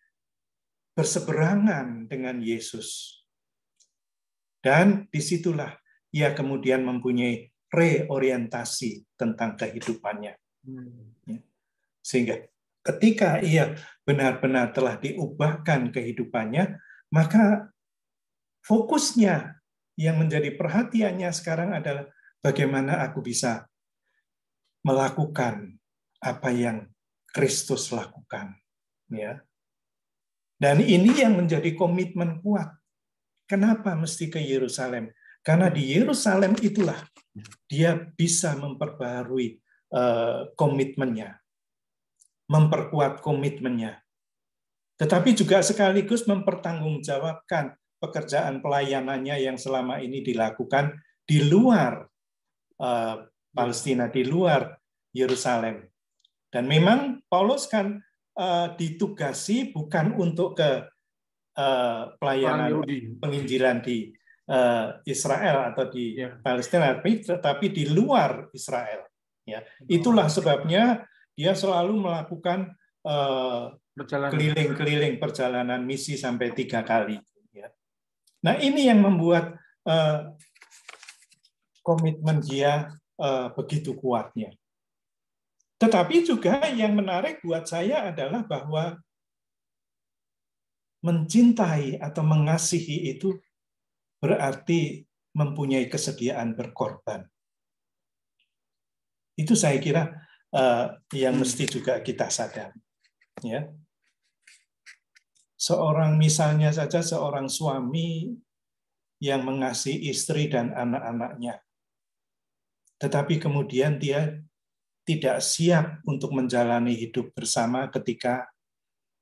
berseberangan dengan Yesus. Dan disitulah ia kemudian mempunyai reorientasi tentang kehidupannya. Sehingga ketika ia benar-benar telah diubahkan kehidupannya, maka fokusnya yang menjadi perhatiannya sekarang adalah bagaimana aku bisa melakukan apa yang Kristus lakukan. Ya. Dan ini yang menjadi komitmen kuat. Kenapa mesti ke Yerusalem? Karena di Yerusalem itulah dia bisa memperbaharui komitmennya, memperkuat komitmennya. Tetapi juga sekaligus mempertanggungjawabkan pekerjaan pelayanannya yang selama ini dilakukan di luar Palestina, di luar Yerusalem. Dan memang Paulus kan ditugasi bukan untuk ke pelayanan penginjilan di Israel atau di Palestina, tetapi di luar Israel. Ya, itulah sebabnya dia selalu melakukan keliling-keliling perjalanan misi sampai 3 kali. Ya. Nah, ini yang membuat komitmen dia begitu kuatnya. Tetapi juga yang menarik buat saya adalah bahwa mencintai atau mengasihi itu berarti mempunyai kesediaan berkorban. Itu saya kira yang mesti juga kita sadari. Ya. Misalnya saja seorang suami yang mengasihi istri dan anak-anaknya, tetapi kemudian dia tidak siap untuk menjalani hidup bersama ketika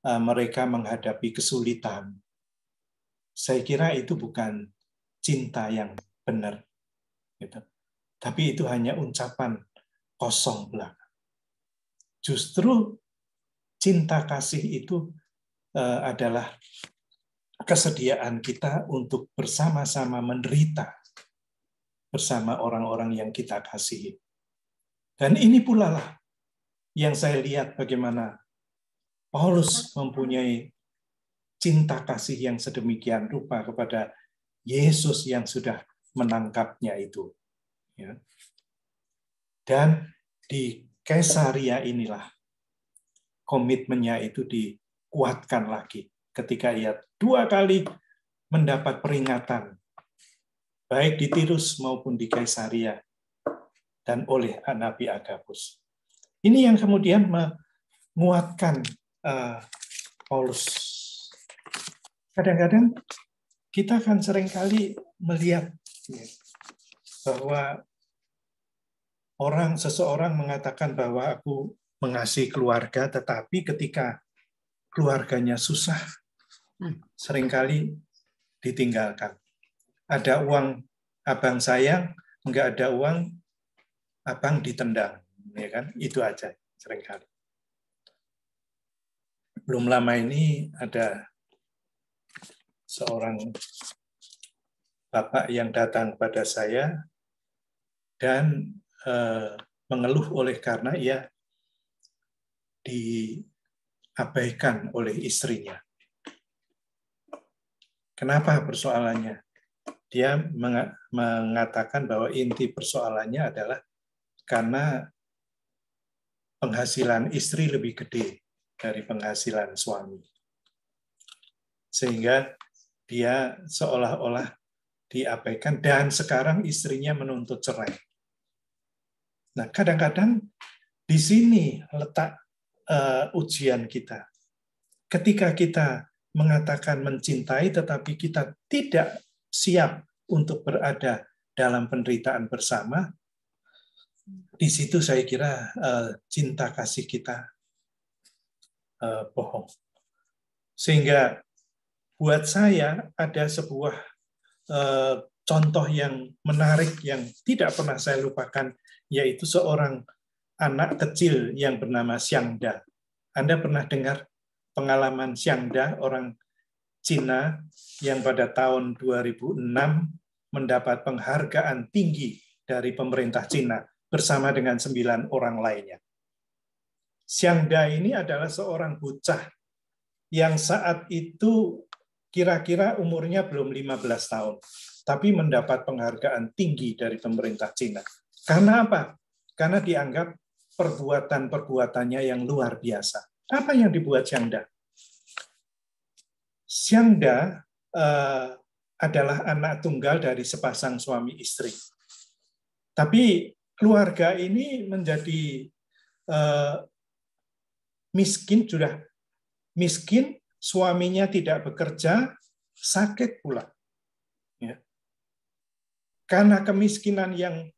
mereka menghadapi kesulitan. Saya kira itu bukan cinta yang benar. Gitu. Tapi itu hanya ucapan kosong belaka. Justru cinta kasih itu adalah kesediaan kita untuk bersama-sama menderita bersama orang-orang yang kita kasihi. Dan ini pula lah yang saya lihat bagaimana Paulus mempunyai cinta kasih yang sedemikian rupa kepada Yesus yang sudah menangkapnya itu. Ya. Dan di Kaisaria inilah komitmennya itu dikuatkan lagi ketika ia 2 kali mendapat peringatan, baik di Tirus maupun di Kaisaria, dan oleh Nabi Agabus. Ini yang kemudian menguatkan Paulus. Kadang-kadang kita kan seringkali melihat bahwa seseorang mengatakan bahwa aku mengasihi keluarga, tetapi ketika keluarganya susah, seringkali ditinggalkan. Ada uang abang sayang, enggak ada uang abang ditendang, ya kan? Itu aja seringkali. Belum lama ini ada seorang bapak yang datang pada saya dan mengeluh oleh karena ia diabaikan oleh istrinya. Kenapa persoalannya? Dia mengatakan bahwa inti persoalannya adalah karena penghasilan istri lebih gede dari penghasilan suami. Sehingga dia seolah-olah diabaikan dan sekarang istrinya menuntut cerai. Nah, kadang-kadang di sini letak ujian kita. Ketika kita mengatakan mencintai tetapi kita tidak siap untuk berada dalam penderitaan bersama, di situ saya kira cinta kasih kita bohong. Sehingga buat saya ada sebuah contoh yang menarik yang tidak pernah saya lupakan, yaitu seorang anak kecil yang bernama Xiangda. Anda pernah dengar pengalaman Xiangda, orang Cina yang pada tahun 2006 mendapat penghargaan tinggi dari pemerintah Cina bersama dengan 9 orang lainnya. Xiangda ini adalah seorang bocah yang saat itu kira-kira umurnya belum 15 tahun, tapi mendapat penghargaan tinggi dari pemerintah Cina. Karena apa? Karena dianggap perbuatan-perbuatannya yang luar biasa. Apa yang dibuat Xiangda? Xiangda adalah anak tunggal dari sepasang suami istri. Tapi keluarga ini menjadi miskin, sudah miskin, suaminya tidak bekerja, sakit pula. Ya. Karena kemiskinan yang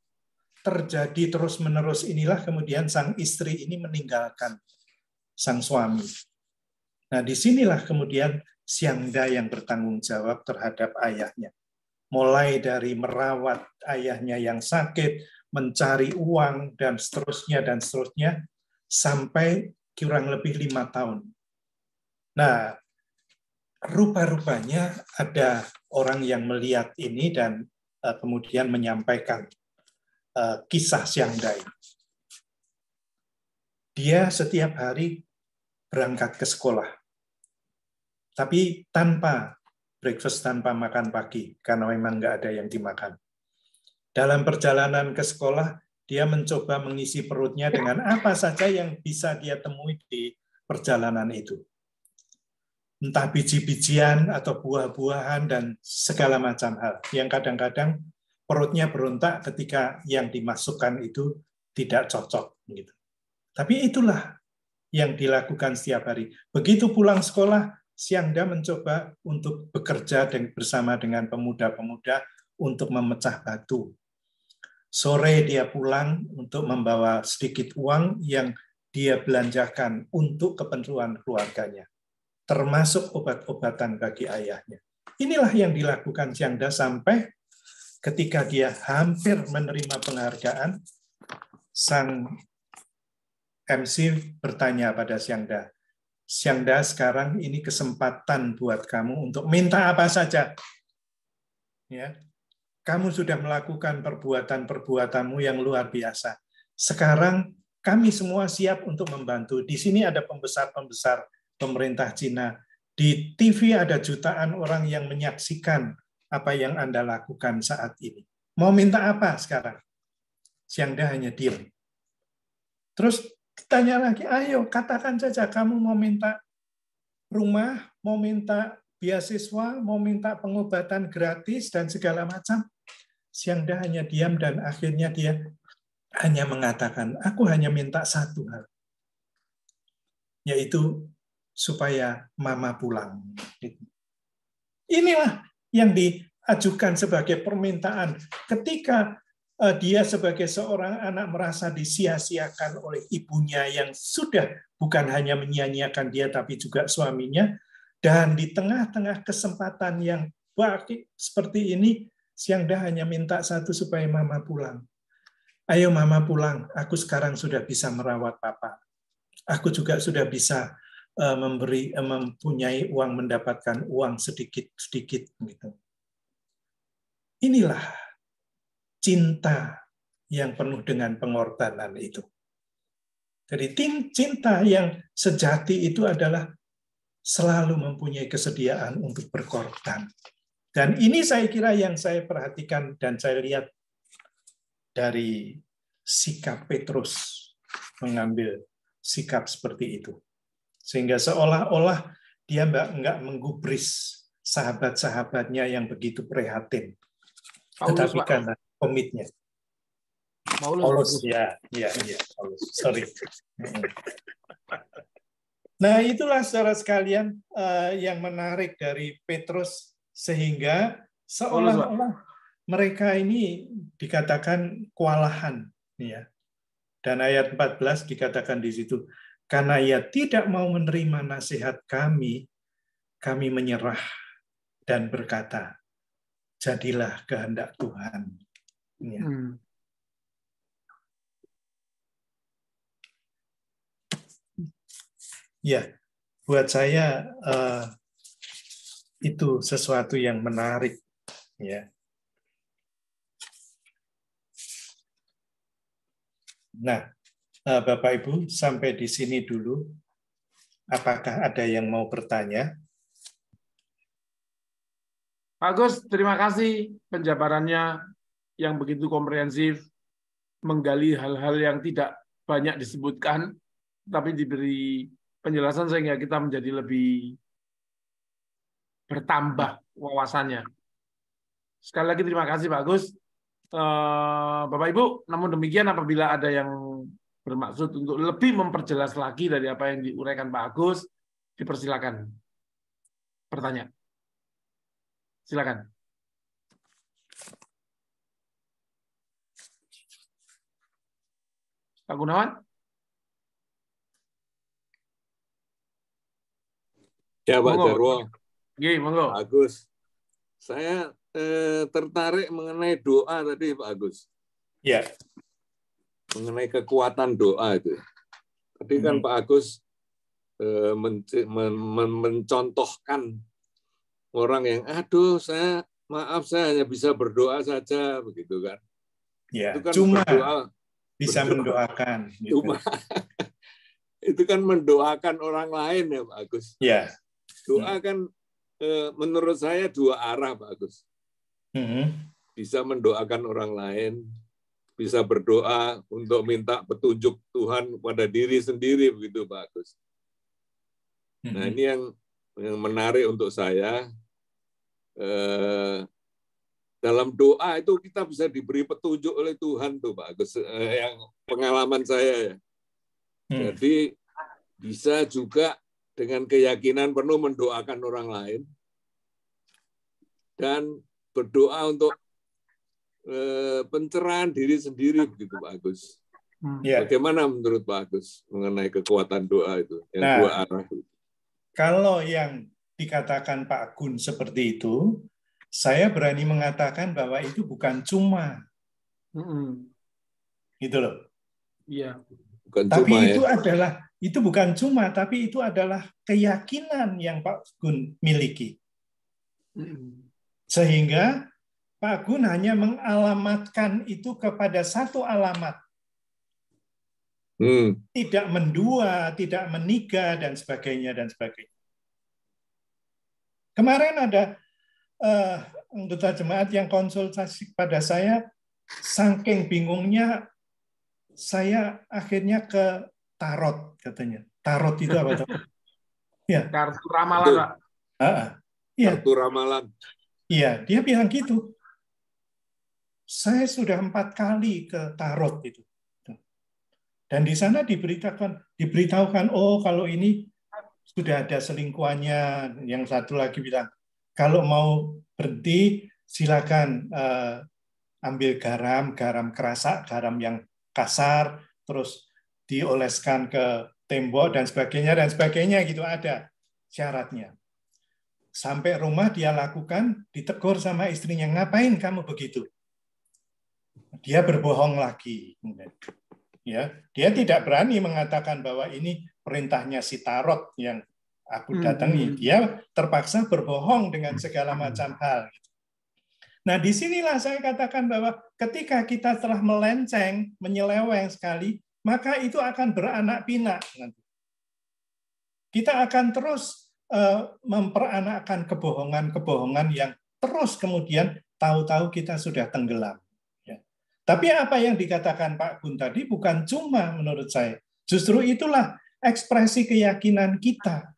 terjadi terus-menerus inilah kemudian sang istri ini meninggalkan sang suami. Nah, disinilah kemudian Xiangda yang bertanggung jawab terhadap ayahnya. Mulai dari merawat ayahnya yang sakit, mencari uang, dan seterusnya, sampai kurang lebih 5 tahun. Nah, rupa-rupanya ada orang yang melihat ini dan kemudian menyampaikan kisah Xiangda. Dia setiap hari berangkat ke sekolah, tapi tanpa breakfast, tanpa makan pagi, karena memang nggak ada yang dimakan. Dalam perjalanan ke sekolah, dia mencoba mengisi perutnya dengan apa saja yang bisa dia temui di perjalanan itu. Entah biji-bijian atau buah-buahan dan segala macam hal, yang kadang-kadang perutnya berontak ketika yang dimasukkan itu tidak cocok. Gitu. Tapi itulah yang dilakukan setiap hari. Begitu pulang sekolah, Xiangda mencoba untuk bekerja bersama dengan pemuda-pemuda untuk memecah batu. Sore dia pulang untuk membawa sedikit uang yang dia belanjakan untuk keperluan keluarganya, termasuk obat-obatan bagi ayahnya. Inilah yang dilakukan Xiangda sampai ketika dia hampir menerima penghargaan, sang MC bertanya pada Xiangda, Xiangda, sekarang ini kesempatan buat kamu untuk minta apa saja. Ya, kamu sudah melakukan perbuatan-perbuatanmu yang luar biasa. Sekarang kami semua siap untuk membantu. Di sini ada pembesar-pembesar pemerintah Cina. Di TV ada jutaan orang yang menyaksikan apa yang Anda lakukan saat ini. Mau minta apa sekarang? Xiangda hanya diam. Terus tanya lagi, ayo katakan saja kamu mau minta rumah, mau minta beasiswa, mau minta pengobatan gratis, dan segala macam. Xiangda hanya diam dan akhirnya dia hanya mengatakan, aku hanya minta satu hal, yaitu supaya mama pulang. Inilah yang diajukan sebagai permintaan ketika dia sebagai seorang anak merasa disia-siakan oleh ibunya yang sudah bukan hanya menyia-nyiakan dia tapi juga suaminya, dan di tengah-tengah kesempatan yang baik seperti ini, Xiangda hanya minta satu supaya mama pulang. Ayo mama pulang, aku sekarang sudah bisa merawat papa. Aku juga sudah bisa mempunyai uang, mendapatkan uang sedikit-sedikit. Gitu. Inilah cinta yang penuh dengan pengorbanan itu. Jadi cinta yang sejati itu adalah selalu mempunyai kesediaan untuk berkorban. Dan ini saya kira yang saya perhatikan dan saya lihat dari sikap Petrus mengambil sikap seperti itu. Sehingga seolah-olah dia nggak menggubris sahabat-sahabatnya yang begitu prihatin. Tetapi karena komitnya. Paulus, ya, Paulus. Sorry. Nah, itulah saudara sekalian yang menarik dari Petrus, sehingga seolah-olah mereka ini dikatakan kewalahan, ya. Dan ayat 14 dikatakan di situ, karena ia tidak mau menerima nasihat kami menyerah dan berkata, jadilah kehendak Tuhan. Ya. Ya, buat saya itu sesuatu yang menarik, ya. Nah, Bapak Ibu, sampai di sini dulu. Apakah ada yang mau bertanya? Pak Gus, terima kasih penjabarannya yang begitu komprehensif, menggali hal-hal yang tidak banyak disebutkan, tapi diberi penjelasan sehingga kita menjadi lebih bertambah wawasannya. Sekali lagi terima kasih Pak Gus. Bapak Ibu, namun demikian apabila ada yang bermaksud untuk lebih memperjelas lagi dari apa yang diuraikan Pak Agus, dipersilakan. bertanya. Silakan. Pak Gunawan? Ya, Pak Jarwo. Monggo. Pak Agus. Saya tertarik mengenai doa tadi, Pak Agus. Ya. Mengenai kekuatan doa itu. Tadi kan Pak Agus mencontohkan orang yang, aduh, saya hanya bisa berdoa saja, begitu kan? Ya, itu kan cuma bisa mendoakan. Cuma itu kan mendoakan orang lain ya, Pak Agus. Ya. Doa kan menurut saya dua arah, Pak Agus. Bisa mendoakan orang lain, bisa berdoa untuk minta petunjuk Tuhan pada diri sendiri, begitu Pak Agus. Nah, ini yang menarik untuk saya. Dalam doa itu kita bisa diberi petunjuk oleh Tuhan tuh Pak Agus, yang pengalaman saya ya. Jadi bisa juga dengan keyakinan penuh mendoakan orang lain dan berdoa untuk pencerahan diri sendiri, begitu Pak Agus. Bagaimana menurut Pak Agus mengenai kekuatan doa itu yang dua arah itu? Kalau yang dikatakan Pak Gun seperti itu, saya berani mengatakan bahwa itu bukan cuma. Gitu loh. Iya. Tapi itu bukan cuma, tapi itu adalah keyakinan yang Pak Gun miliki. Sehingga Pak Gun hanya mengalamatkan itu kepada satu alamat. Tidak mendua, tidak meniga, dan sebagainya, dan sebagainya. Kemarin ada anggota jemaat yang konsultasi pada saya, saking bingungnya, saya akhirnya ke tarot, katanya. Tarot itu apa? Ya. Kartu ramalan, Pak. Ya. Kartu ramalan. Iya, dia bilang gitu. Saya sudah 4 kali ke tarot itu. Dan di sana diberitahukan, oh kalau ini sudah ada selingkuhannya. Yang satu lagi bilang, kalau mau berhenti, silakan ambil garam kerasak, garam yang kasar, terus dioleskan ke tembok dan sebagainya gitu, ada syaratnya. Sampai rumah dia lakukan, ditegur sama istrinya, ngapain kamu begitu? Dia berbohong lagi. Ya, dia tidak berani mengatakan bahwa ini perintahnya si tarot yang aku datangi. Dia terpaksa berbohong dengan segala macam hal. Nah, disinilah saya katakan bahwa ketika kita telah melenceng, menyeleweng sekali, maka itu akan beranak pinak nanti. Kita akan terus memperanakkan kebohongan-kebohongan yang terus kemudian tahu-tahu kita sudah tenggelam. Tapi apa yang dikatakan Pak Gun tadi bukan cuma menurut saya. Justru itulah ekspresi keyakinan kita.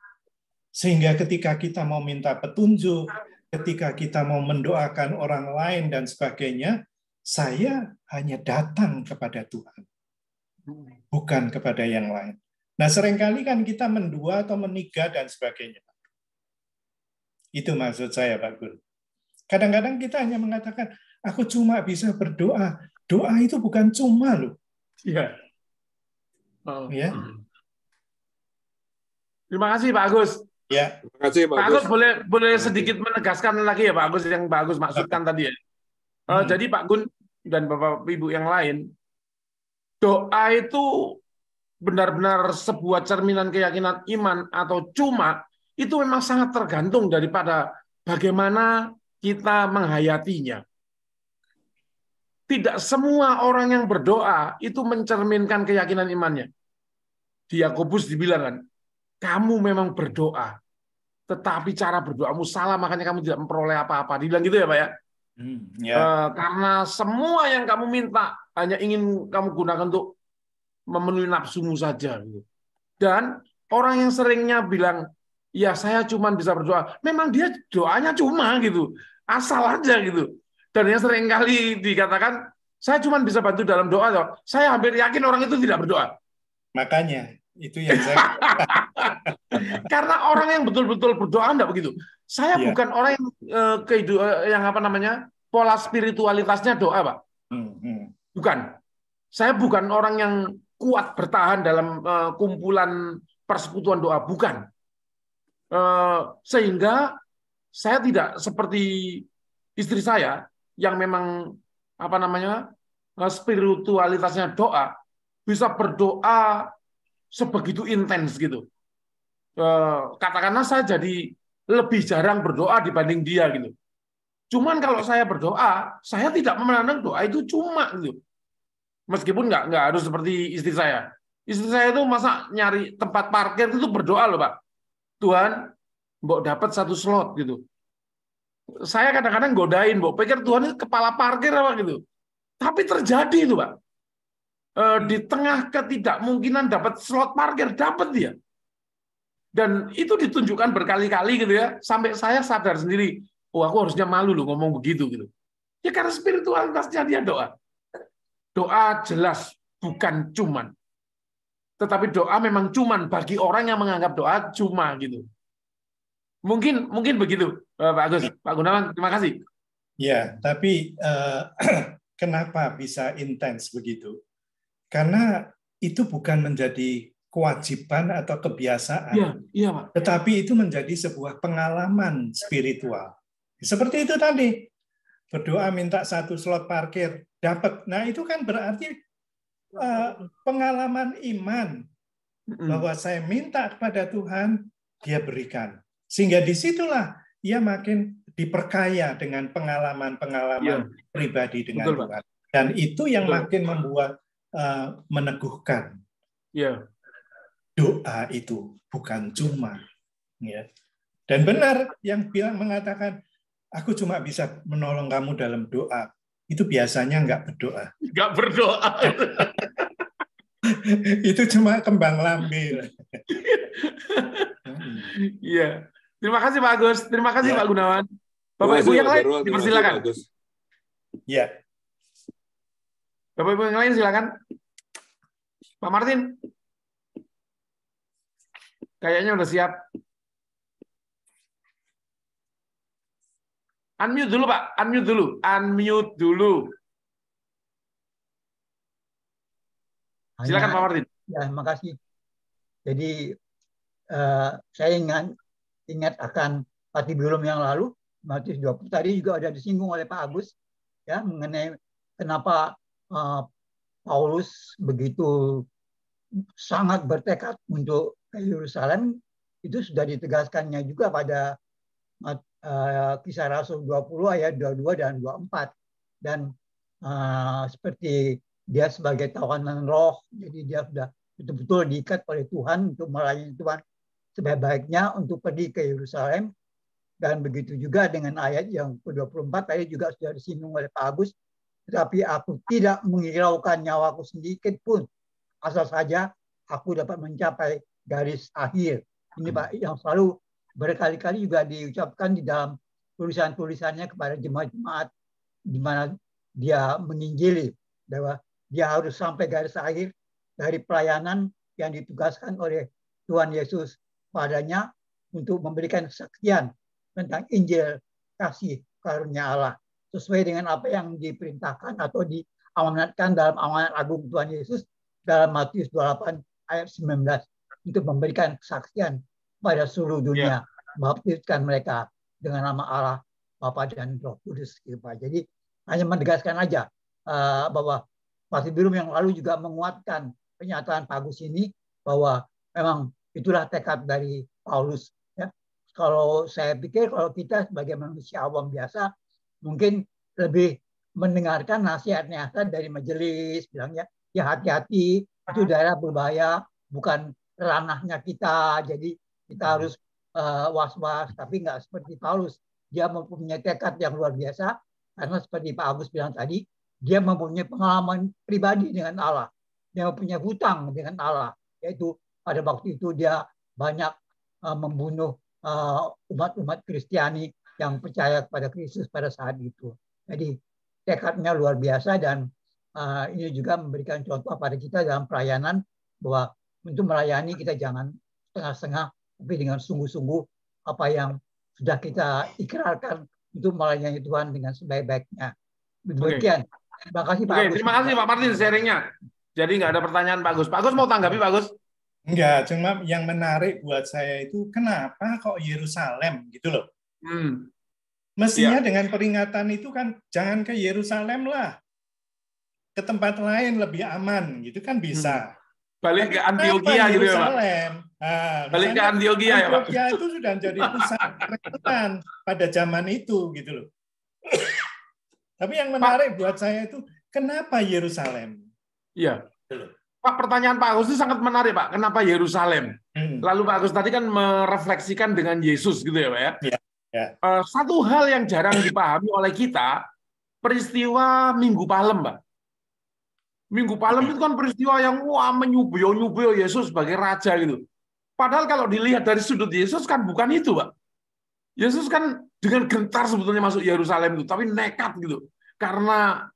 Sehingga ketika kita mau minta petunjuk, ketika kita mau mendoakan orang lain dan sebagainya, saya hanya datang kepada Tuhan. Bukan kepada yang lain. Nah, seringkali kan kita mendua atau meniga dan sebagainya. Itu maksud saya, Pak Gun. Kadang-kadang kita hanya mengatakan, aku cuma bisa berdoa. Doa itu bukan cuma loh. Iya. Ya. Terima kasih Pak Agus. Ya. Terima kasih Pak Agus. Boleh sedikit menegaskan lagi ya Pak Agus yang Pak Agus maksudkan tadi ya. Jadi Pak Gun dan Bapak Ibu yang lain, doa itu benar-benar sebuah cerminan keyakinan iman atau cuma, itu memang sangat tergantung daripada bagaimana kita menghayatinya. Tidak semua orang yang berdoa itu mencerminkan keyakinan imannya. Di Yakobus dibilang kan, kamu memang berdoa, tetapi cara berdoamu salah, makanya kamu tidak memperoleh apa-apa. Dibilang gitu ya Pak ya? Karena semua yang kamu minta hanya ingin kamu gunakan untuk memenuhi nafsumu saja. Dan orang yang seringnya bilang, ya saya cuma bisa berdoa, memang dia doanya cuma gitu, asal aja gitu. Dan yang sering kali dikatakan, saya cuma bisa bantu dalam doa. Saya hampir yakin orang itu tidak berdoa. Makanya. Itu yang saya karena orang yang betul-betul berdoa enggak begitu. Saya bukan orang yang yang apa namanya? Pola spiritualitasnya doa, Pak. Bukan. Saya bukan orang yang kuat bertahan dalam kumpulan persekutuan doa, bukan. Sehingga saya tidak seperti istri saya yang memang apa namanya? Spiritualitasnya doa, bisa berdoa sebegitu intens gitu. Katakanlah saya jadi lebih jarang berdoa dibanding dia gitu. Cuman kalau saya berdoa, saya tidak memandang doa itu cuma gitu. Meskipun nggak harus seperti istri saya. Istri saya itu masa nyari tempat parkir itu berdoa loh, Pak. Tuhan, mbok dapat 1 slot gitu. Saya kadang-kadang godain, mbok pikir Tuhan itu kepala parkir apa gitu. Tapi terjadi itu, Pak. Di tengah ketidakmungkinan dapat slot parkir, dapat dia. Dan itu ditunjukkan berkali-kali gitu ya, sampai saya sadar sendiri, oh aku harusnya malu loh ngomong begitu gitu. Ya karena spiritualitasnya dia doa. Doa jelas bukan cuman. Tetapi doa memang cuman bagi orang yang menganggap doa cuma gitu. Mungkin begitu, Pak Agus, Pak Gunawan, terima kasih. Ya, tapi kenapa bisa intens begitu? Karena itu bukan menjadi kewajiban atau kebiasaan, iya, Pak. Tetapi itu menjadi sebuah pengalaman spiritual. Seperti itu tadi, berdoa minta 1 slot parkir, dapat. Nah itu kan berarti pengalaman iman, bahwa saya minta kepada Tuhan, dia berikan. Sehingga disitulah ia makin diperkaya dengan pengalaman-pengalaman pribadi dengan Tuhan. Dan itu yang makin membuat meneguhkan. Doa itu bukan cuma, ya. Dan benar yang mengatakan aku cuma bisa menolong kamu dalam doa, itu biasanya nggak berdoa. Nggak berdoa. Itu cuma kembang lambe. Iya. Terima kasih Pak Agus, terima kasih Pak Gunawan. Bapak Ibu yang lain dipersilakan. Ya. Bapak Ibu yang lain silakan. Pak Martin. Kayaknya udah siap. Unmute dulu, Pak. Unmute dulu. Unmute dulu. Silakan Pak Martin. Ya, terima kasih. Jadi saya ingat akan Patibium yang lalu, Matius 20 tadi juga ada disinggung oleh Pak Agus ya mengenai kenapa Paulus begitu sangat bertekad untuk ke Yerusalem. Itu sudah ditegaskannya juga pada Kisah Rasul 20 ayat 22 dan 24. Dan seperti dia sebagai tawanan roh, jadi dia sudah betul-betul diikat oleh Tuhan untuk melayani Tuhan sebaik-baiknya untuk pergi ke Yerusalem. Dan begitu juga dengan ayat yang ke-24 tadi juga sudah disinggung oleh Pak Agus. Tetapi aku tidak menghiraukan nyawaku sedikit pun, asal saja aku dapat mencapai garis akhir. Ini Pak yang selalu berkali-kali juga diucapkan di dalam tulisan-tulisannya kepada jemaat-jemaat di mana dia menginjili bahwa dia harus sampai garis akhir dari pelayanan yang ditugaskan oleh Tuhan Yesus padanya untuk memberikan kesaksian tentang Injil kasih karunia Allah sesuai dengan apa yang diperintahkan atau diamanatkan dalam amanat agung Tuhan Yesus dalam Matius 28 ayat 19 untuk memberikan kesaksian pada seluruh dunia, membaptiskan mereka dengan nama Allah Bapa dan Roh Kudus. Jadi hanya menegaskan aja bahwa Patibium yang lalu juga menguatkan pernyataan Pak Agus ini bahwa memang itulah tekad dari Paulus. Ya. Kalau saya pikir kalau kita sebagai manusia awam biasa mungkin lebih mendengarkan nasihat-nasihat dari majelis bilangnya ya hati-hati itu daerah berbahaya bukan ranahnya kita jadi kita harus was-was tapi nggak seperti Paulus dia mempunyai tekad yang luar biasa karena seperti Pak Agus bilang tadi dia mempunyai pengalaman pribadi dengan Allah dia mempunyai hutang dengan Allah yaitu pada waktu itu dia banyak membunuh umat-umat Kristiani yang percaya kepada Kristus pada saat itu. Jadi tekadnya luar biasa dan ini juga memberikan contoh pada kita dalam pelayanan bahwa untuk melayani kita jangan setengah-setengah, tapi dengan sungguh-sungguh apa yang sudah kita ikrarkan untuk melayani Tuhan dengan sebaik-baiknya. Demikian. Terima kasih Pak Agus. Terima kasih Pak Martin sharingnya. Jadi nggak ada pertanyaan Pak Agus. Pak Agus mau tanggapi Pak Agus? Enggak, cuma yang menarik buat saya itu kenapa kok Yerusalem gitu loh. Mestinya dengan peringatan itu kan jangan ke Yerusalem lah. Ke tempat lain lebih aman gitu kan bisa. Balik ke Antioquia gitu ya Pak. Nah, balik ke Antioquia ya Pak. Antioquia itu sudah jadi pusat Kristen pada zaman itu gitu loh. Tapi yang menarik buat saya itu kenapa Yerusalem? Iya. Pak, pertanyaan Pak Agus itu sangat menarik Pak. Kenapa Yerusalem? Lalu Pak Agus tadi kan merefleksikan dengan Yesus gitu ya Pak ya. Ya. Satu hal yang jarang dipahami oleh kita, peristiwa Minggu Palem Pak. Minggu Palem itu kan peristiwa yang menyubuh Yesus sebagai raja gitu. Padahal kalau dilihat dari sudut Yesus kan bukan itu, Pak. Yesus kan dengan gentar sebetulnya masuk Yerusalem itu, tapi nekat gitu. Karena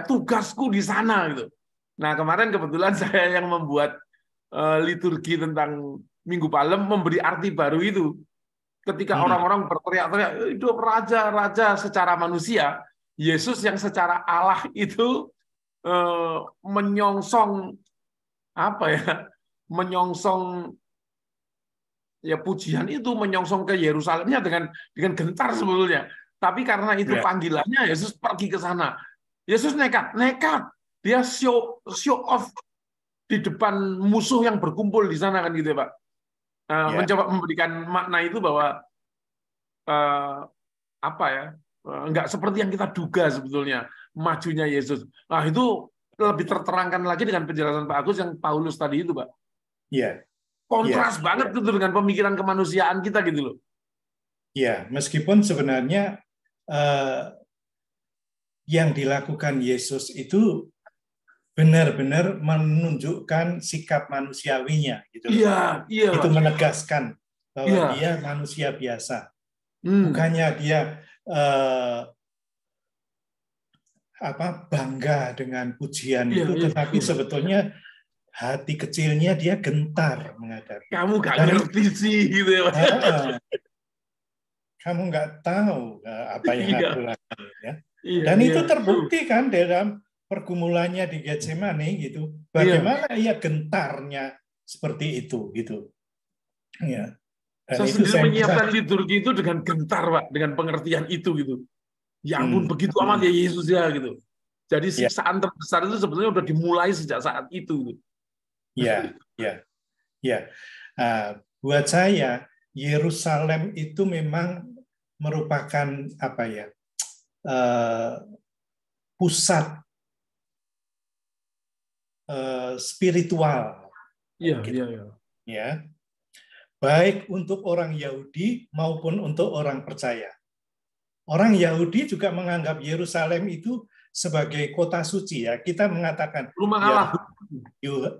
tugasku di sana gitu. Nah, kemarin kebetulan saya yang membuat liturgi tentang Minggu Palem memberi arti baru itu. Ketika orang-orang berteriak-teriak, hidup raja-raja secara manusia, Yesus yang secara Allah itu menyongsong pujian itu, menyongsong ke Yerusalemnya dengan gentar sebetulnya. Tapi karena itu panggilannya, Yesus pergi ke sana. Yesus nekat, dia show off di depan musuh yang berkumpul di sana kan gitu ya Pak. Mencoba memberikan makna itu bahwa nggak seperti yang kita duga sebetulnya majunya Yesus. Nah, itu lebih terterangkan lagi dengan penjelasan Pak Agus yang Paulus tadi itu, Pak. Iya. Kontras banget gitu dengan pemikiran kemanusiaan kita gitu loh. Iya, meskipun sebenarnya yang dilakukan Yesus itu benar-benar menunjukkan sikap manusiawinya gitu loh. Iya, itu menegaskan bahwa dia manusia biasa. Bukannya dia bangga dengan pujian itu, tetapi sebetulnya hati kecilnya dia gentar menghadapi. Kamu gak ngerti sih gitu ya. Kamu nggak tahu apa yang aku lakukan ya. Dan itu terbukti kan dalam pergumulannya di Getsemani gitu. Bagaimana ia gentarnya seperti itu gitu. Ya. Dan saya sendiri menyiapkan liturgi itu dengan gentar, Pak, dengan pengertian itu gitu. Ya ampun, begitu amat ya Yesus ya gitu. Jadi siksaan terbesar itu sebetulnya udah dimulai sejak saat itu. Ya. Buat saya Yerusalem itu memang merupakan pusat spiritual. Ya. Baik untuk orang Yahudi maupun untuk orang percaya. Orang Yahudi juga menganggap Yerusalem itu sebagai kota suci ya. Kita mengatakan rumah Allah.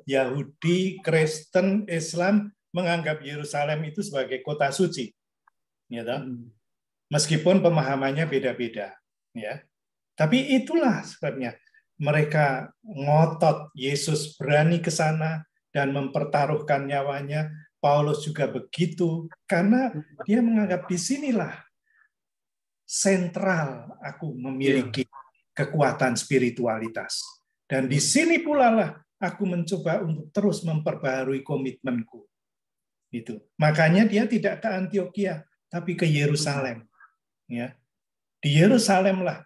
Yahudi, Kristen, Islam menganggap Yerusalem itu sebagai kota suci. Ya, meskipun pemahamannya beda-beda, ya. Tapi itulah sebabnya mereka ngotot Yesus berani ke sana dan mempertaruhkan nyawanya. Paulus juga begitu, karena dia menganggap di sinilah sentral aku memiliki kekuatan spiritualitas. Dan di sini pula lah aku mencoba untuk terus memperbaharui komitmenku. Itu. Makanya dia tidak ke Antioquia, tapi ke Yerusalem. Ya. Di Yerusalem lah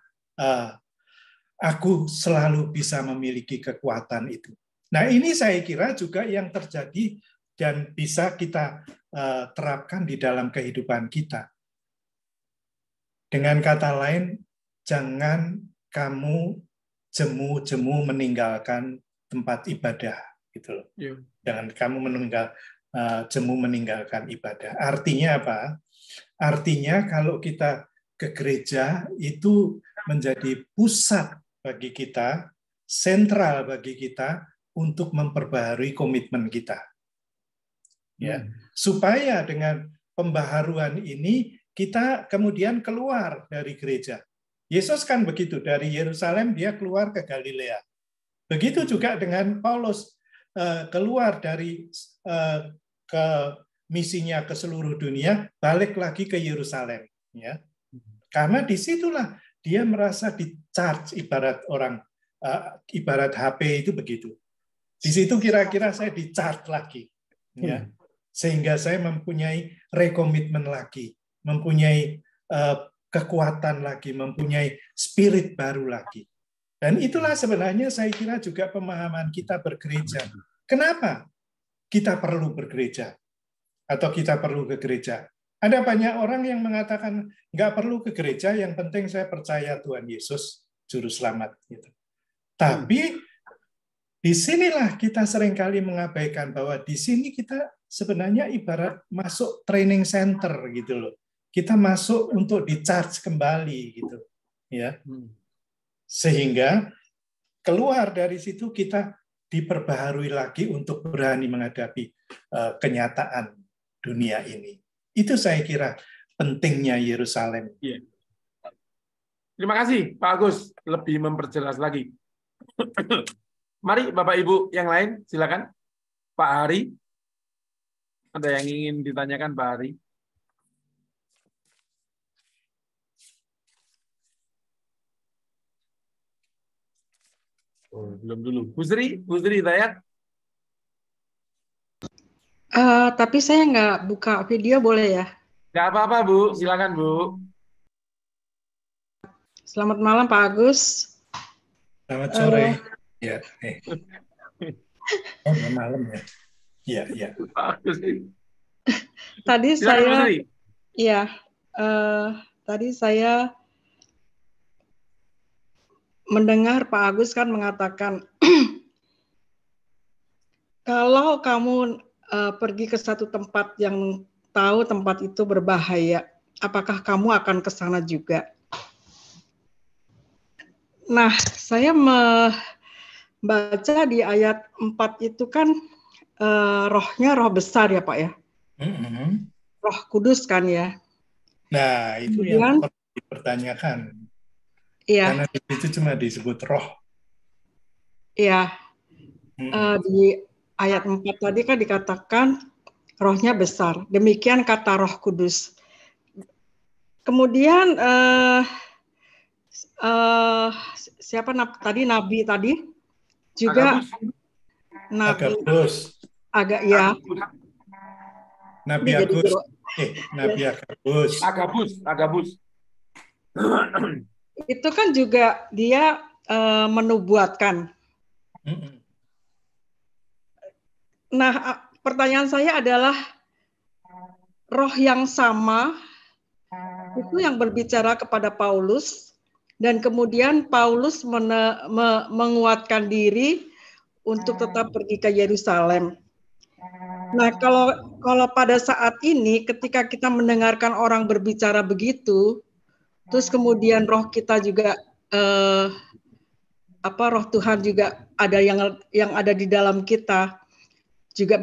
aku selalu bisa memiliki kekuatan itu. Nah, ini saya kira juga yang terjadi dan bisa kita terapkan di dalam kehidupan kita. Dengan kata lain, jangan kamu jemu-jemu meninggalkan tempat ibadah, gitu loh. Jangan kamu jemu meninggalkan ibadah. Artinya apa? Artinya kalau kita ke gereja itu menjadi pusat bagi kita, sentral bagi kita untuk memperbaharui komitmen kita. Ya, supaya dengan pembaharuan ini kita kemudian keluar dari gereja. Yesus kan begitu, dari Yerusalem dia keluar ke Galilea. Begitu juga dengan Paulus. keluar dari ke misinya ke seluruh dunia, balik lagi ke Yerusalem, ya. Karena disitulah dia merasa di-charge, ibarat ibarat HP itu begitu. Di situ kira-kira saya di-charge lagi, ya. Sehingga saya mempunyai rekomitmen lagi, mempunyai kekuatan lagi, mempunyai spirit baru lagi. Dan itulah sebenarnya saya kira juga pemahaman kita bergereja. Kenapa kita perlu bergereja? Atau kita perlu ke gereja? Ada banyak orang yang mengatakan, nggak perlu ke gereja, yang penting saya percaya Tuhan Yesus, Juru Selamat. Gitu. Tapi, disinilah kita seringkali mengabaikan bahwa di sini kita sebenarnya ibarat masuk training center gitu loh. Kita masuk untuk di-charge kembali gitu. Ya. Sehingga keluar dari situ kita diperbaharui lagi untuk berani menghadapi kenyataan dunia ini. Itu saya kira pentingnya Yerusalem. Yeah. Terima kasih Pak Agus, lebih memperjelas lagi. Mari Bapak Ibu yang lain, silakan. Pak Hari, ada yang ingin ditanyakan Pak Hari? Oh, belum dulu. Bu Sri Hidayat. Tapi saya nggak buka video, boleh ya? Nggak apa-apa, Bu. Silakan, Bu. Selamat malam, Pak Agus. Selamat sore. Ya. Oh, malam ya. Iya, iya. Pak Agus. Tadi Silakan, tadi saya mendengar Pak Agus kan mengatakan, kalau kamu pergi ke satu tempat yang tahu tempat itu berbahaya, apakah kamu akan ke sana juga? Nah, saya membaca di ayat 4 itu kan rohnya roh besar ya Pak ya? Roh Kudus kan ya? Nah, itu yang perlu dipertanyakan. Iya. Karena itu cuma disebut roh. Iya. Di ayat 4 tadi kan dikatakan rohnya besar. Demikian kata Roh Kudus. Kemudian siapa tadi nabi tadi juga nabi Agabus. Nabi Agus. Nabi Agabus. Itu kan juga dia menubuatkan. Nah, pertanyaan saya adalah roh yang sama itu yang berbicara kepada Paulus, dan kemudian Paulus menguatkan diri untuk tetap pergi ke Yerusalem. Nah, kalau pada saat ini ketika kita mendengarkan orang berbicara begitu, terus kemudian roh kita juga roh Tuhan juga ada yang ada di dalam kita juga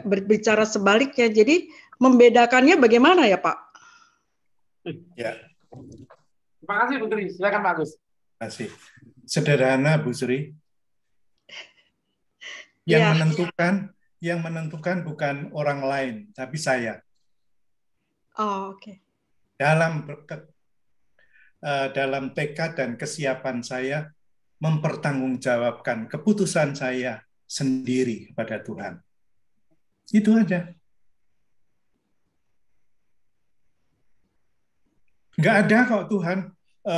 berbicara sebaliknya. Jadi membedakannya bagaimana ya Pak? Ya. Terima kasih Bu Sri. Silakan Pak Agus. Terima kasih. Sederhana Bu Sri. Yang menentukan bukan orang lain, tapi saya. Oh, oke. Dalam tekad dan kesiapan saya mempertanggungjawabkan keputusan saya sendiri kepada Tuhan. Itu aja. Nggak ada kok Tuhan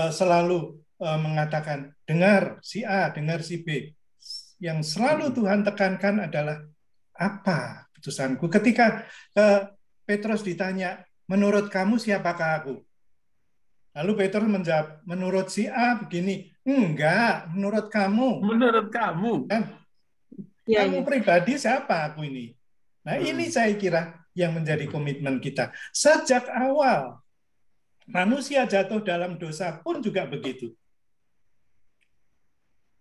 selalu mengatakan, dengar si A, dengar si B. Yang selalu Tuhan tekankan adalah, apa putusanku? Ketika Petrus ditanya, menurut kamu siapakah aku? Lalu Petrus menjawab, menurut si A begini. Enggak, menurut kamu. Menurut kamu. Kamu pribadi siapa aku ini? Nah, ini saya kira yang menjadi komitmen kita. Sejak awal, manusia jatuh dalam dosa pun juga begitu.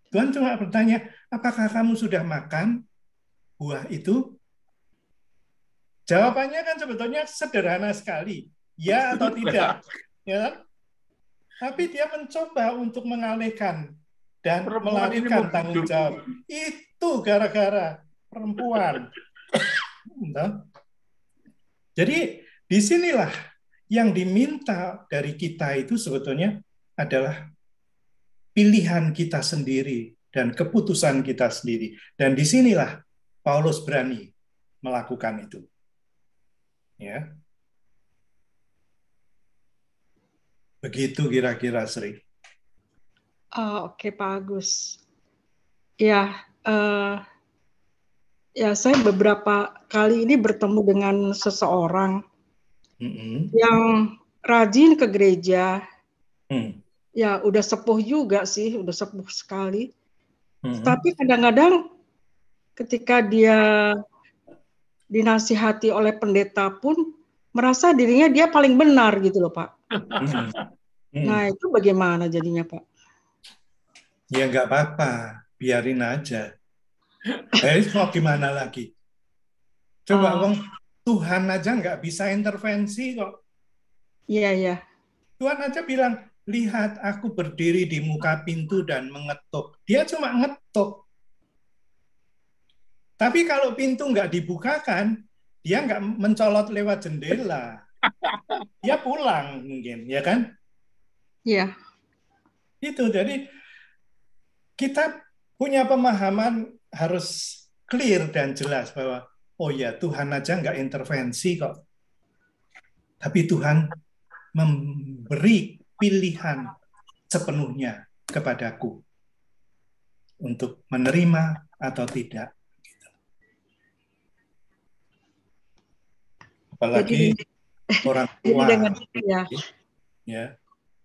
Tuhan cuma bertanya, apakah kamu sudah makan buah itu? Jawabannya kan sebetulnya sederhana sekali. Ya atau tidak. Ya. Tapi dia mencoba untuk mengalihkan dan melarikan tanggung jawab. Itu gara-gara perempuan. Jadi disinilah yang diminta dari kita itu sebetulnya adalah pilihan kita sendiri dan keputusan kita sendiri. Dan disinilah Paulus berani melakukan itu. Ya. Begitu kira-kira, Sri. Oke, Pak Agus. Ya, ya saya beberapa kali ini bertemu dengan seseorang yang rajin ke gereja. Ya, udah sepuh juga sih, udah sepuh sekali. Tapi kadang-kadang ketika dia dinasihati oleh pendeta pun merasa dirinya dia paling benar gitu loh, Pak. Nah, itu bagaimana jadinya, Pak? Ya nggak apa-apa, biarin aja. Mau gimana lagi? Coba Tuhan aja nggak bisa intervensi kok. Iya, iya. Tuhan aja bilang, lihat aku berdiri di muka pintu dan mengetuk. Dia cuma ngetuk. Tapi kalau pintu nggak dibukakan, dia nggak mencolot lewat jendela. Dia pulang mungkin, ya kan? Iya. Itu, jadi kita punya pemahaman harus clear dan jelas bahwa, oh ya Tuhan aja nggak intervensi kok. Tapi Tuhan memberi pilihan sepenuhnya kepadaku untuk menerima atau tidak. Apalagi orang tua. Ya.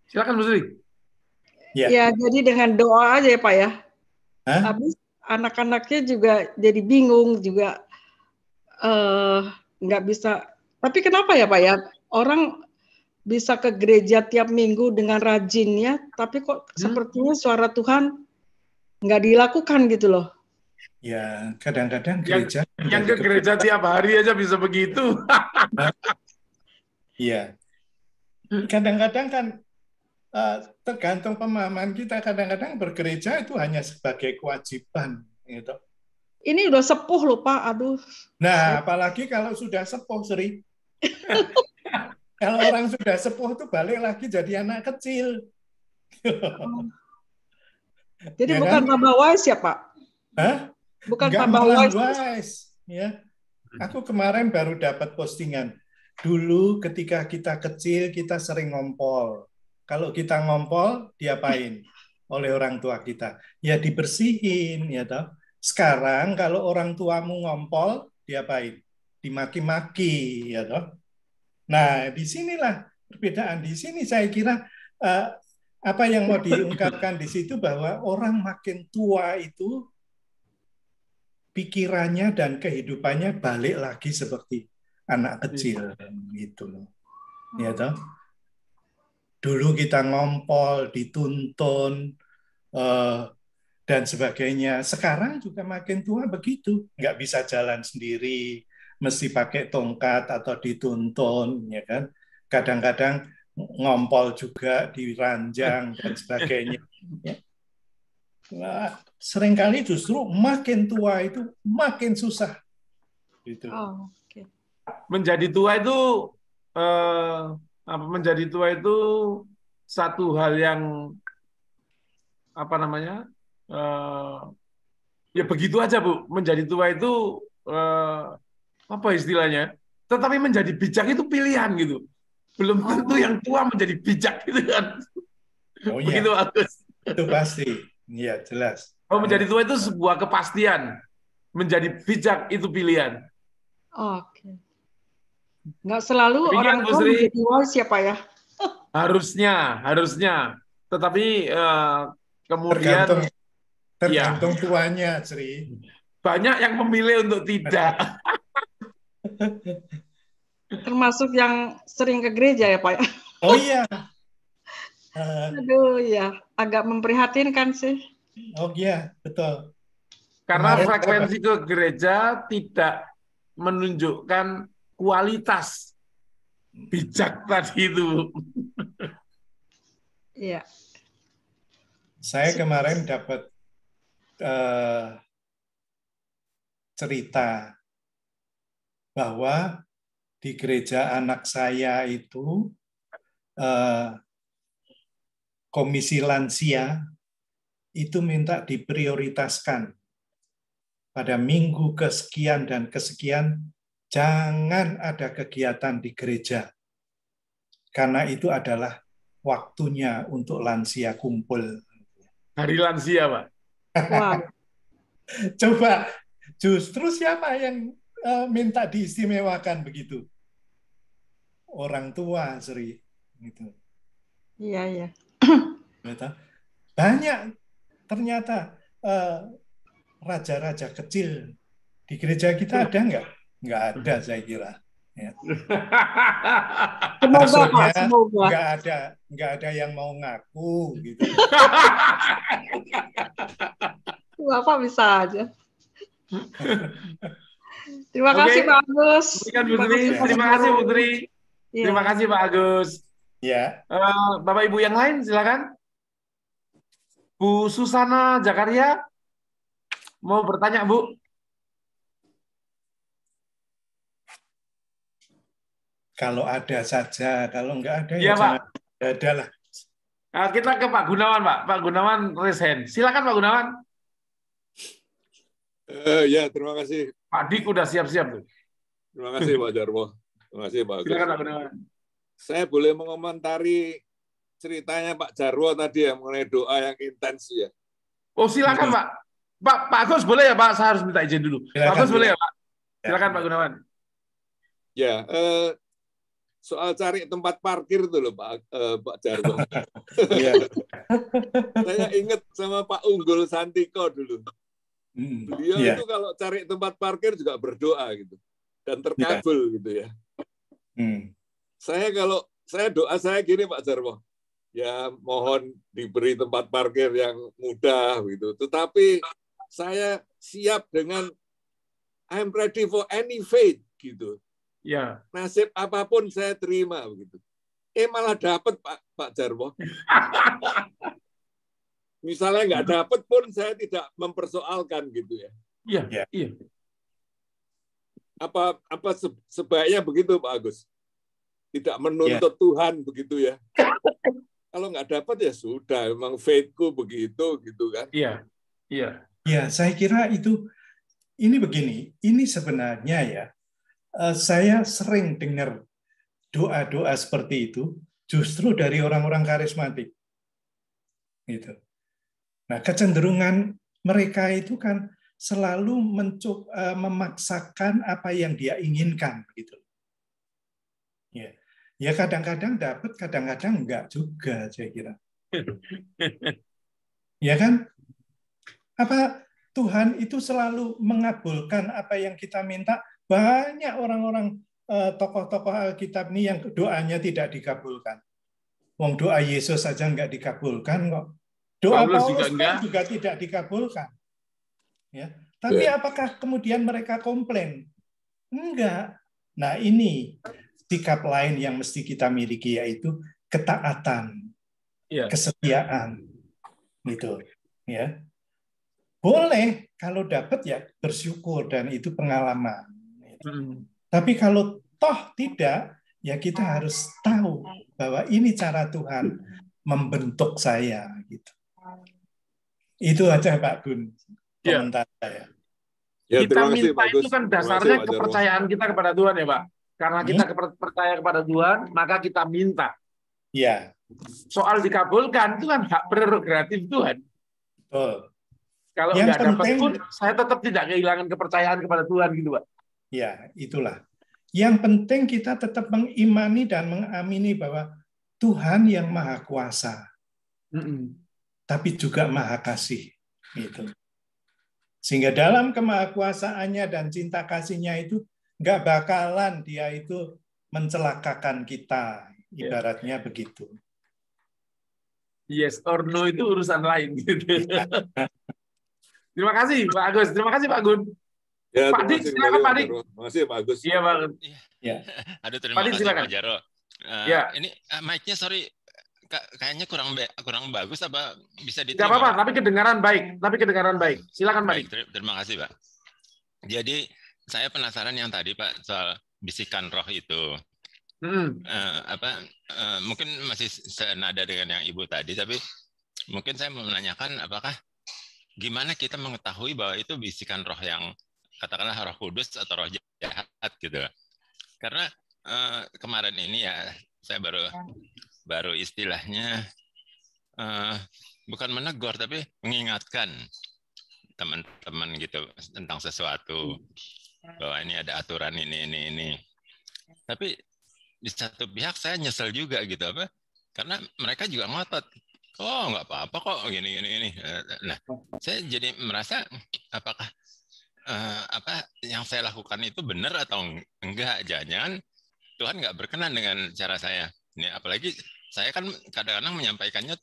Silakan Bu Sri. Ya, jadi dengan doa aja ya Pak ya. Habis anak-anaknya juga jadi bingung juga nggak bisa. Tapi kenapa ya Pak ya? Orang bisa ke gereja tiap minggu dengan rajinnya, tapi kok sepertinya suara Tuhan nggak dilakukan gitu loh. Ya, kadang-kadang gereja yang ke gereja tiap hari aja bisa begitu. Iya. Kadang-kadang kan tergantung pemahaman kita. Kadang-kadang bergereja itu hanya sebagai kewajiban, gitu. Ini udah sepuh loh Pak, aduh. Nah, apalagi kalau sudah sepuh, Sri. Kalau orang sudah sepuh itu balik lagi jadi anak kecil. Jadi ya bukan kan? Tambah wise ya Pak? Hah? Bukan nggak tambah wise. Ya. Aku kemarin baru dapat postingan. Dulu ketika kita kecil kita sering ngompol. Kalau kita ngompol diapain oleh orang tua kita? Ya dibersihin, ya toh. Sekarang kalau orang tuamu ngompol diapain? Dimaki-maki, ya toh. Nah, disinilah perbedaan. Di sini saya kira apa yang mau diungkapkan di situ bahwa orang makin tua itu pikirannya dan kehidupannya balik lagi seperti anak kecil gitu loh. Ya toh. Dulu kita ngompol, dituntun dan sebagainya. Sekarang juga makin tua begitu, nggak bisa jalan sendiri, mesti pakai tongkat atau dituntun, ya kan? Kadang-kadang ngompol juga diranjang dan sebagainya. Ya. Nah, seringkali justru makin tua itu makin susah. Gitu. Oh, okay. Menjadi tua itu menjadi tua itu satu hal yang apa namanya ya begitu aja Bu. Menjadi tua itu apa istilahnya? Tetapi menjadi bijak itu pilihan gitu. Belum tentu yang tua menjadi bijak gitu kan. Oh iya. Begitu Agus. Itu pasti. Iya, jelas. Oh, menjadi tua itu sebuah kepastian. Menjadi bijak itu pilihan. Oke. Nggak selalu orang tua menjadi wise ya Pak ya? Harusnya. Tetapi kemudian tergantung tuanya, Sri. Banyak yang memilih untuk tidak. Termasuk yang sering ke gereja ya Pak ya? Oh iya. Aduh ya, agak memprihatinkan sih. Oh iya, betul. Karena frekuensi ke gereja tidak menunjukkan kualitas bijak tadi itu. Iya. Saya kemarin dapat cerita bahwa di gereja anak saya itu komisi lansia itu minta diprioritaskan pada minggu kesekian dan kesekian jangan ada kegiatan di gereja karena itu adalah waktunya untuk lansia kumpul. Hari lansia, Pak. Wow. Coba justru siapa yang minta diistimewakan begitu? Orang tua, Sri. Gitu. Iya, iya. Banyak ternyata raja-raja kecil di gereja kita ada nggak? Nggak ada, saya kira. Ya. Semoga, Pak, semoga. Nggak ada yang mau ngaku gitu. Bapak bisa aja. Terima kasih Pak Agus. Terima kasih Putri. Terima kasih Pak Agus. Ya. Bapak Ibu yang lain silakan. Bu Susana Jakaria mau bertanya, Bu? Kalau ada saja, kalau nggak ada ya jangan Pak. Ada lah. Kita ke Pak Gunawan, Pak. Pak Gunawan raise hand. Silakan Pak Gunawan. Ya, terima kasih. Pak Dik udah siap-siap tuh. Terima kasih Pak Jarwo. Terima kasih Pak Agus. Silakan Pak Gunawan. Saya boleh mengomentari ceritanya Pak Jarwo tadi ya mengenai doa yang intens ya. Oh silakan Pak. Pak Agus boleh ya Pak? Saya harus minta izin dulu. Silakan, Pak Agus boleh ya Pak? Silakan Pak Gunawan. Ya, soal cari tempat parkir itu loh Pak Jarwo. Saya ingat sama Pak Unggul Santiko dulu. Beliau itu kalau cari tempat parkir juga berdoa gitu dan terkabul gitu ya. Saya doa saya gini Pak Jarwo, ya mohon diberi tempat parkir yang mudah gitu. Tetapi saya siap dengan I'm ready for any fate gitu. Ya. Nasib apapun saya terima begitu. Malah dapat Pak Jarwo. Misalnya nggak dapat pun saya tidak mempersoalkan gitu ya. Iya. Iya. Apa sebaiknya begitu Pak Agus? Tidak menuntut Tuhan begitu ya. Kalau nggak dapat ya sudah, memang fate-ku begitu gitu kan. Iya. Iya. Ya, saya kira ini begini. Ini sebenarnya ya, saya sering dengar doa-doa seperti itu justru dari orang-orang karismatik. Gitu. Nah, kecenderungan mereka itu kan selalu memaksakan apa yang dia inginkan gitu. Ya kadang-kadang dapat, kadang-kadang enggak juga, saya kira. Ya kan? Apa Tuhan itu selalu mengabulkan apa yang kita minta? Banyak orang-orang tokoh-tokoh Alkitab ini yang doanya tidak dikabulkan. Wong doa Yesus saja enggak dikabulkan kok. Doa Paulus juga tidak dikabulkan. Ya. Tapi apakah kemudian mereka komplain? Enggak. Nah, ini sikap lain yang mesti kita miliki, yaitu ketaatan, kesetiaan. Gitu. Ya. Boleh kalau dapat ya bersyukur dan itu pengalaman. Tapi kalau toh tidak, ya kita harus tahu bahwa ini cara Tuhan membentuk saya gitu. Itu aja Pak Gun, komentar saya. Ya, kita minta itu kan dasarnya kepercayaan kita kepada Tuhan ya Pak. Karena kita percaya kepada Tuhan, maka kita minta. Ya. Soal dikabulkan itu kan hak prerogatif Tuhan. Betul. Kalau nggak dapat pun, saya tetap tidak kehilangan kepercayaan kepada Tuhan gitu Pak. Ya, itulah. Yang penting kita tetap mengimani dan mengamini bahwa Tuhan yang Maha Kuasa. Tapi juga Maha Kasih. Gitu. Sehingga dalam kemahakuasaannya dan cinta kasihnya itu nggak bakalan dia itu mencelakakan kita. Ibaratnya begitu. Yes or no itu urusan lain. Gitu. Terima kasih Pak Agus. Terima kasih Pak Gun. Ya, Pak Dik, silakan Pak Dik. Terima kasih Pak Agus. Iya Pak. Ya. Aduh, terima kasih Pak Jarwo. Ini mic-nya sorry. Kayaknya kurang bagus apa bisa diterima? Tidak apa-apa, tapi kedengaran baik. Silakan Pak. Terima kasih Pak. Jadi saya penasaran yang tadi Pak soal bisikan roh itu. Mungkin masih senada dengan yang Ibu tadi, tapi mungkin saya mau menanyakan apakah gimana kita mengetahui bahwa itu bisikan roh yang katakanlah Roh Kudus atau roh jahat gitu. Karena kemarin ini ya saya baru istilahnya bukan menegur tapi mengingatkan teman-teman gitu tentang sesuatu, bahwa ini ada aturan ini. Tapi di satu pihak saya nyesel juga gitu karena mereka juga ngotot, oh nggak apa-apa kok gini. Nah, saya jadi merasa apakah yang saya lakukan itu benar atau enggak? Jangan Tuhan nggak berkenan dengan cara saya. Ini apalagi saya kan kadang-kadang menyampaikannya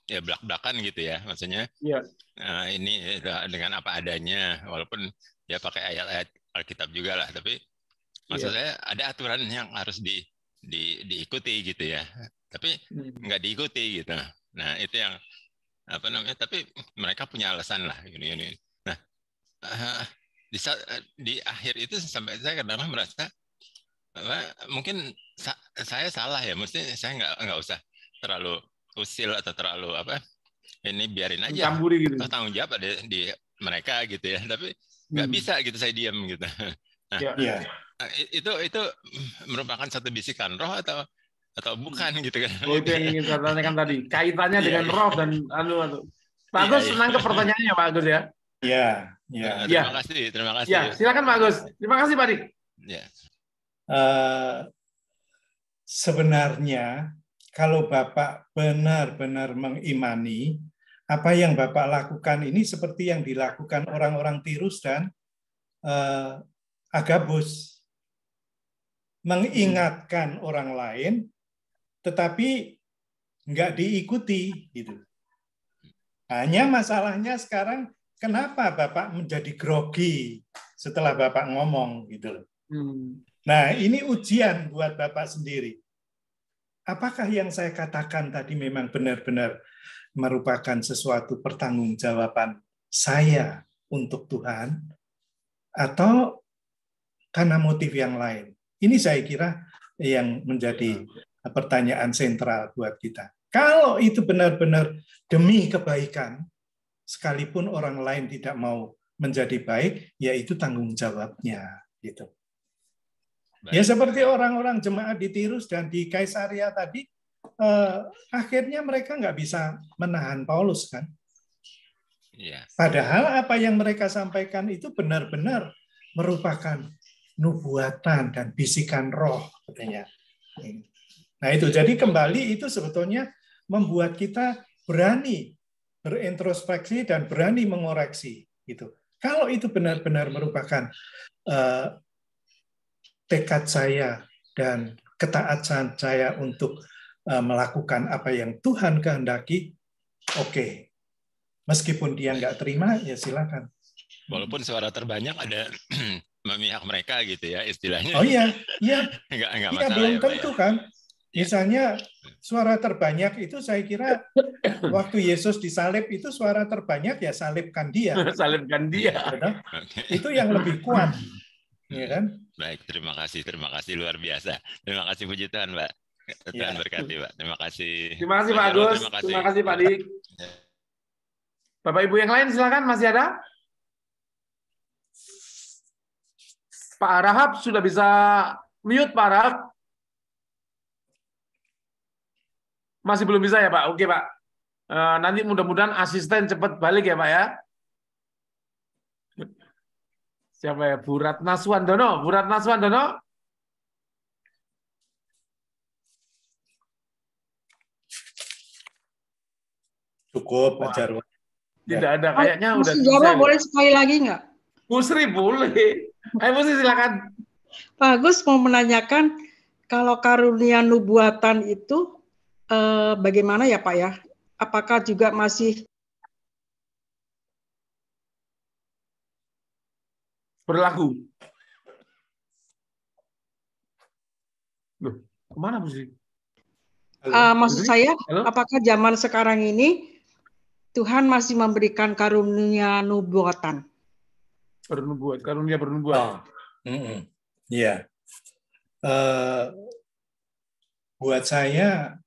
ya belak-belakan gitu ya, maksudnya ini dengan apa adanya, walaupun ya pakai ayat-ayat Alkitab juga lah, tapi maksud saya ada aturan yang harus diikuti gitu ya, tapi nggak diikuti gitu. Nah itu yang tapi mereka punya alasan lah gini. Nah di akhir itu sampai saya kadang-kadang merasa mungkin saya salah ya, mesti saya nggak usah terlalu usil atau terlalu ini biarin aja gitu. Tanggung jawab ada di mereka gitu ya, tapi nggak bisa gitu saya diam gitu. Nah, itu merupakan satu bisikan roh atau bukan gitu kan? Itu yang ingin saya tanyakan tadi, kaitannya dengan roh dan Pak Agus nangkep pertanyaannya Pak Agus ya? Terima kasih. Ya, silakan Pak Agus. Terima kasih Pak Dik. Sebenarnya kalau Bapak benar-benar mengimani apa yang Bapak lakukan ini seperti yang dilakukan orang-orang Tirus dan Agabus, mengingatkan orang lain tetapi nggak diikuti gitu. Hanya masalahnya sekarang kenapa Bapak menjadi grogi setelah Bapak ngomong gitu loh. Nah, ini ujian buat Bapak sendiri. Apakah yang saya katakan tadi memang benar-benar merupakan sesuatu pertanggungjawaban saya untuk Tuhan atau karena motif yang lain? Ini saya kira yang menjadi pertanyaan sentral buat kita. Kalau itu benar-benar demi kebaikan, sekalipun orang lain tidak mau menjadi baik, yaitu tanggung jawabnya gitu. Ya seperti orang-orang jemaat di Tirus dan di Kaisaria tadi, akhirnya mereka nggak bisa menahan Paulus kan. Padahal apa yang mereka sampaikan itu benar-benar merupakan nubuatan dan bisikan roh katanya. Nah itu jadi kembali itu sebetulnya membuat kita berani berintrospeksi dan berani mengoreksi gitu. Kalau itu benar-benar merupakan tekad saya dan ketaatan saya untuk melakukan apa yang Tuhan kehendaki, oke. Meskipun dia nggak terima, ya silakan. Walaupun suara terbanyak ada memihak mereka gitu ya istilahnya. Oh iya. Enggak masalah. Belum tentu kan. Misalnya suara terbanyak itu saya kira waktu Yesus disalib itu suara terbanyak ya salibkan dia. Salibkan dia. Itu yang lebih kuat. Ya kan? Baik, terima kasih luar biasa. Terima kasih puji Tuhan, Pak. Tuhan berkati, Pak. Terima kasih. Terima kasih Pak Agus. Terima kasih Pak Dik. Bapak Ibu yang lain silakan, masih ada? Pak Rahab sudah bisa mute Pak Rahab? Masih belum bisa ya Pak? Oke Pak. Nanti mudah-mudahan asisten cepat balik ya Pak ya. Siapa ya? Bu Ratna Suwandono. Cukup, Pak Jarwo. Tidak ada, kayaknya udah selesai. Jarwo boleh sekali lagi nggak? Bu Sri boleh. Ayo Bu Sri silakan. Pak Agus mau menanyakan kalau karunia nubuatan itu bagaimana ya Pak ya? Apakah juga masih berlaku? Loh, kemana Bu Sri? Maksud saya, apakah zaman sekarang ini Tuhan masih memberikan karunia nubuatan? Bernubuat, karunia bernubuat. Iya. Buat saya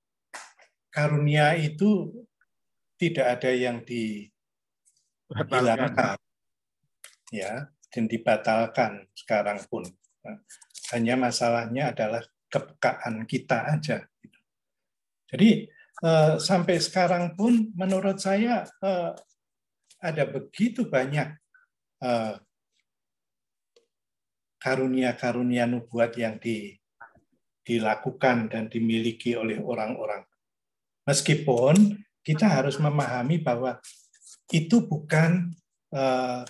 karunia itu tidak ada yang dihilangkan, ya, dan dibatalkan sekarang pun. Hanya masalahnya adalah kepekaan kita aja. Jadi sampai sekarang pun menurut saya ada begitu banyak karunia-karunia nubuat yang dilakukan dan dimiliki oleh orang-orang. Meskipun kita harus memahami bahwa itu bukan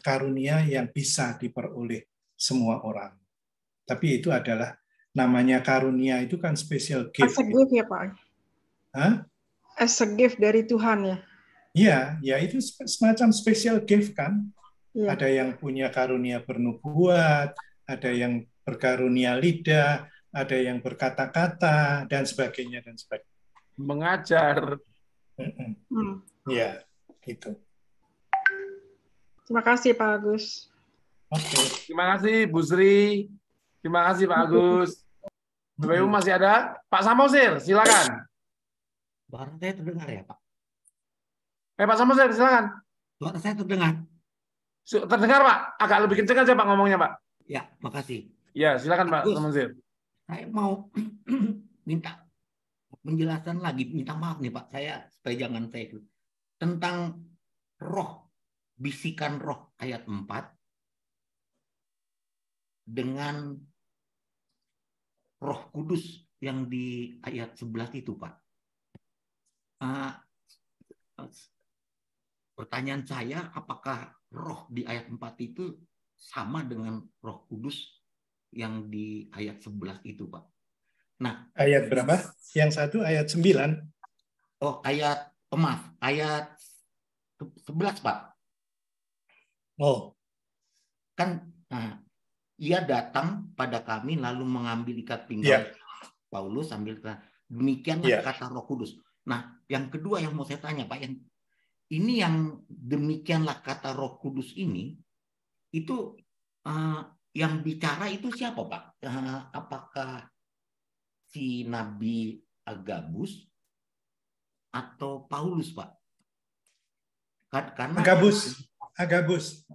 karunia yang bisa diperoleh semua orang. Tapi itu adalah namanya karunia itu kan special gift. As a gift ya Pak? Hah? As a gift dari Tuhan ya? Iya, ya itu semacam special gift kan. Ya. Ada yang punya karunia bernubuat, ada yang berkarunia lidah, ada yang berkata-kata, dan sebagainya, dan sebagainya. Mengajar. Ya, gitu. Terima kasih Pak Agus. Oke. Terima kasih Bu Sri. Terima kasih Pak Agus. Bapak Ibu masih ada? Pak Samosir, silakan. Suara saya terdengar ya Pak? Pak Samosir, silakan. Suara saya terdengar. Terdengar Pak. Agak lebih kencang aja Pak ngomongnya Pak. Ya, makasih. Ya, silakan Pak Agus, Samosir. saya mau minta penjelasan lagi, minta maaf nih Pak, saya supaya jangan saya tentang roh, bisikan roh ayat 4 dengan Roh Kudus yang di ayat 11 itu Pak. Pertanyaan saya, apakah roh di ayat 4 itu sama dengan Roh Kudus yang di ayat 11 itu Pak? Nah, ayat berapa? Yang satu ayat 9. Oh, ayat 11 Pak. Oh. Kan ia datang pada kami lalu mengambil ikat pinggang Paulus sambil demikianlah kata Roh Kudus. Nah, yang kedua yang mau saya tanya Pak, yang demikianlah kata Roh Kudus ini itu yang bicara itu siapa Pak? Apakah si Nabi Agabus atau Paulus Pak? Karena Agabus.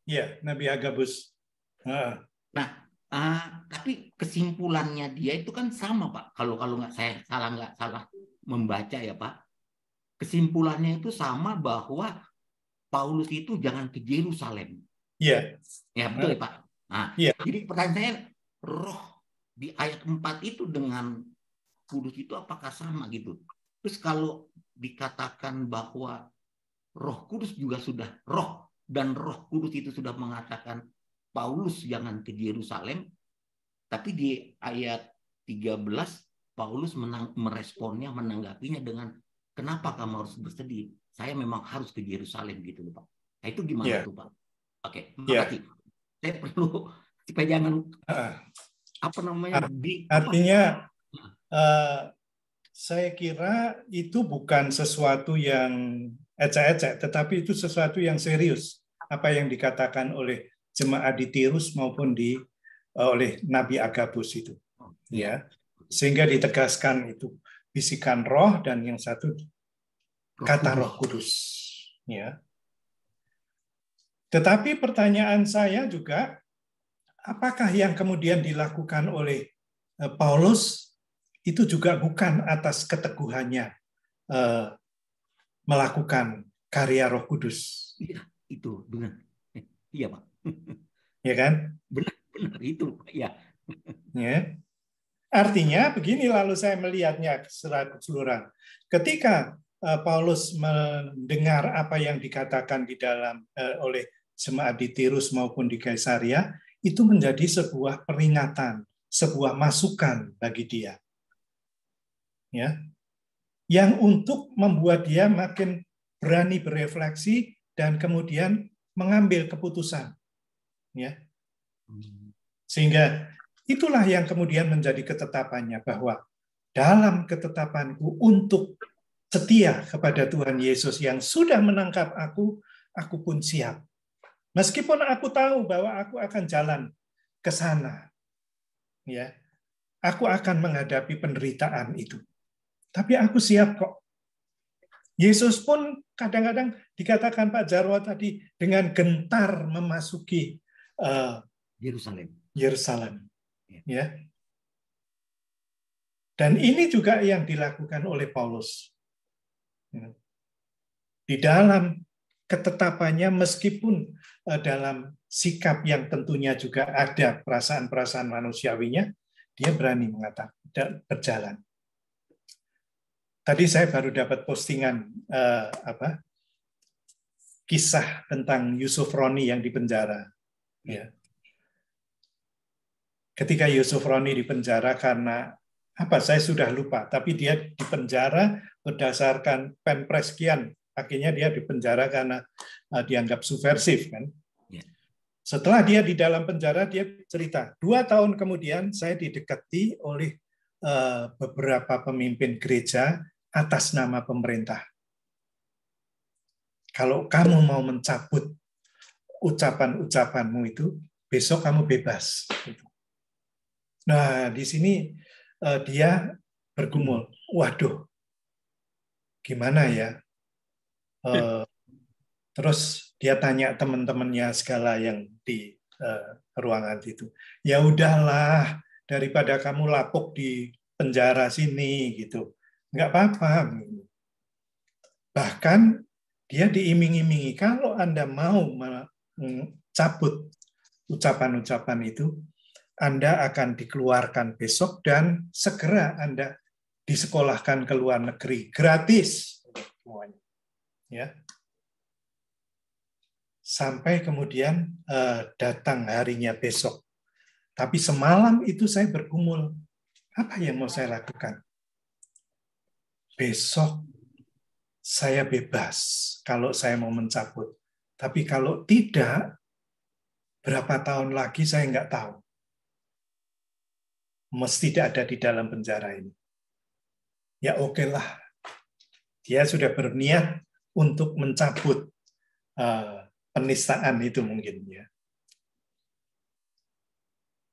Iya, Nabi Agabus. Nah, tapi kesimpulannya dia itu kan sama Pak. Kalau nggak salah membaca ya Pak. Kesimpulannya itu sama bahwa Paulus itu jangan ke Yerusalem. Iya. Ya betul ya Pak. Nah, jadi pertanyaan saya, roh di ayat 4 itu dengan Kudus itu apakah sama gitu? Terus kalau dikatakan bahwa Roh Kudus juga sudah roh dan Roh Kudus itu sudah mengatakan Paulus jangan ke Yerusalem, tapi di ayat 13 Paulus meresponnya, menanggapinya dengan kenapa kamu harus bersedih? Saya memang harus ke Yerusalem gitu loh Pak. Nah, itu gimana tuh Pak? Oke, makasih. Saya perlu supaya jangan artinya saya kira itu bukan sesuatu yang ecek-ecek, tetapi itu sesuatu yang serius. Apa yang dikatakan oleh jemaat di Tirus maupun oleh Nabi Agabus itu, ya, sehingga ditegaskan itu bisikan roh dan yang satu kata Roh Kudus, ya. Tetapi pertanyaan saya juga, apakah yang kemudian dilakukan oleh Paulus itu juga bukan atas keteguhannya melakukan karya Roh Kudus? Iya, itu benar. Iya Pak. Ya kan? Benar itu, ya. Ya. Artinya begini, lalu saya melihatnya secara keseluruhan. Ketika Paulus mendengar apa yang dikatakan di dalam oleh jemaat di Tirus maupun di Kaisaria, itu menjadi sebuah peringatan, sebuah masukan bagi dia. Ya. Yang untuk membuat dia makin berani berefleksi dan kemudian mengambil keputusan. Ya. Sehingga itulah yang kemudian menjadi ketetapannya, bahwa dalam ketetapanku untuk setia kepada Tuhan Yesus yang sudah menangkap aku pun siap. Meskipun aku tahu bahwa aku akan jalan ke sana, ya, aku akan menghadapi penderitaan itu. Tapi aku siap kok. Yesus pun kadang-kadang dikatakan Pak Jarwo tadi dengan gentar memasuki Yerusalem. Ya. Dan ini juga yang dilakukan oleh Paulus. Di dalam ketetapannya, meskipun dalam sikap yang tentunya juga ada perasaan-perasaan manusiawinya, dia berani mengatakan dan berjalan. Tadi saya baru dapat postingan kisah tentang Yusuf Roni yang dipenjara. Ya. Ketika Yusuf Roni dipenjara karena apa? Saya sudah lupa. Tapi dia dipenjara berdasarkan Penpres sekian. Akhirnya dia dipenjara karena dianggap subversif, kan? Setelah dia di dalam penjara, dia cerita 2 tahun kemudian saya didekati oleh beberapa pemimpin gereja atas nama pemerintah. Kalau kamu mau mencabut ucapan-ucapanmu itu, besok kamu bebas. Nah, di sini dia bergumul. Waduh, gimana ya? Terus dia tanya teman-temannya segala yang di ruangan itu. Ya udahlah, daripada kamu lapuk di penjara sini gitu. Nggak apa-apa. Bahkan dia diiming-imingi, kalau Anda mau mencabut ucapan-ucapan itu, Anda akan dikeluarkan besok dan segera Anda disekolahkan ke luar negeri gratis semuanya. Ya. Sampai kemudian datang harinya besok. Tapi semalam itu saya bergumul, apa yang mau saya lakukan? Besok saya bebas kalau saya mau mencabut. Tapi kalau tidak, berapa tahun lagi saya nggak tahu. Mesti tidak ada di dalam penjara ini. Ya oke lah. Dia sudah berniat untuk mencabut penistaan itu mungkin, ya.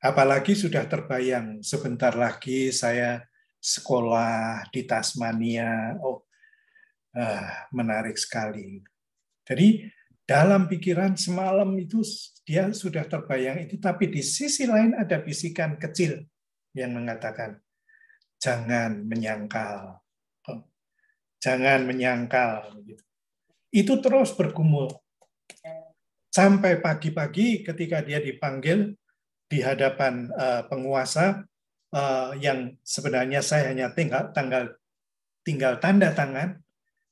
Apalagi sudah terbayang sebentar lagi saya sekolah di Tasmania. Menarik sekali. Jadi dalam pikiran semalam itu dia sudah terbayang itu, tapi di sisi lain ada bisikan kecil yang mengatakan, jangan menyangkal. Jangan menyangkal. Itu terus bergumul. Sampai pagi-pagi ketika dia dipanggil di hadapan penguasa yang sebenarnya saya hanya tinggal tanda tangan.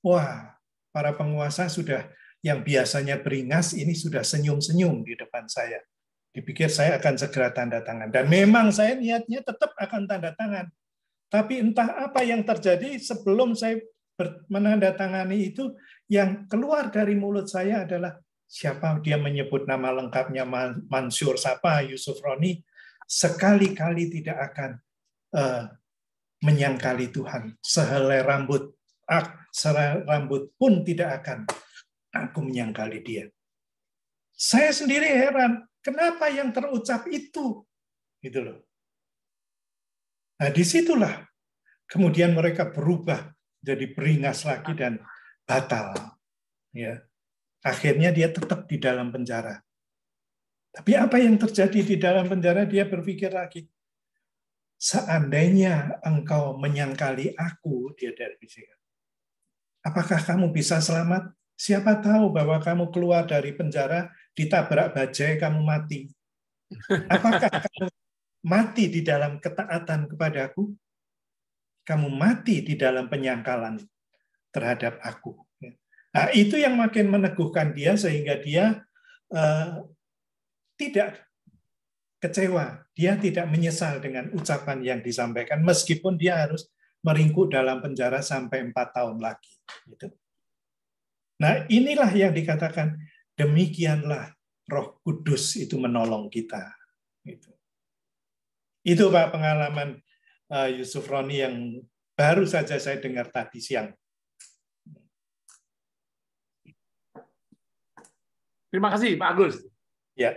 Wah, para penguasa sudah yang biasanya beringas ini sudah senyum-senyum di depan saya. Dipikir saya akan segera tanda tangan. Dan memang saya niatnya tetap akan tanda tangan. Tapi entah apa yang terjadi sebelum saya menandatangani itu, yang keluar dari mulut saya adalah siapa dia menyebut nama lengkapnya Mansur Sapa Yusuf Roni, sekali-kali tidak akan menyangkali Tuhan. Sehelai rambut pun tidak akan aku menyangkali dia. Saya sendiri heran, kenapa yang terucap itu? Gitu loh. Nah, disitulah kemudian mereka berubah jadi beringas lagi dan batal. Ya. Akhirnya dia tetap di dalam penjara. Tapi apa yang terjadi di dalam penjara? Dia berpikir lagi, seandainya engkau menyangkali aku, dia dari bisikan, apakah kamu bisa selamat? Siapa tahu bahwa kamu keluar dari penjara, ditabrak bajai, kamu mati. Apakah kamu mati di dalam ketaatan kepadaku? Kamu mati di dalam penyangkalan terhadap aku. Nah, itu yang makin meneguhkan dia sehingga dia tidak kecewa. Dia tidak menyesal dengan ucapan yang disampaikan, meskipun dia harus meringkuk dalam penjara sampai 4 tahun lagi. Gitu. Nah, inilah yang dikatakan, demikianlah Roh Kudus itu menolong kita. Gitu. Itu Pak pengalaman Yusuf Roni yang baru saja saya dengar tadi siang. Terima kasih Pak Agus. Ya.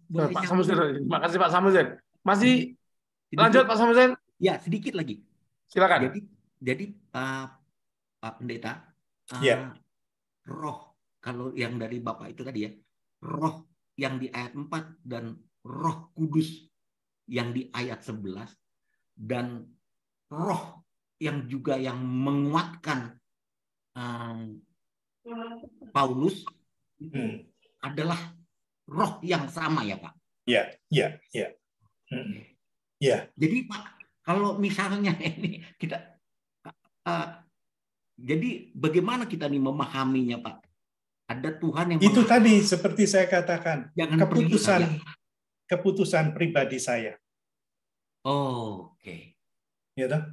Pak Samusen, terima kasih Pak Samusen. Masih sedikit, lanjut Pak Samusen? Ya, sedikit lagi. Silakan. Jadi Pak Pendeta, roh kalau yang dari Bapak itu tadi ya, roh yang di ayat 4 dan Roh Kudus yang di ayat 11 dan roh yang juga yang menguatkan Paulus adalah roh yang sama ya Pak? Ya. Jadi Pak, kalau misalnya ini kita, jadi bagaimana kita nih memahaminya Pak? Ada Tuhan yang itu tadi seperti saya katakan, keputusan pribadi saya. Oke. Ya toh?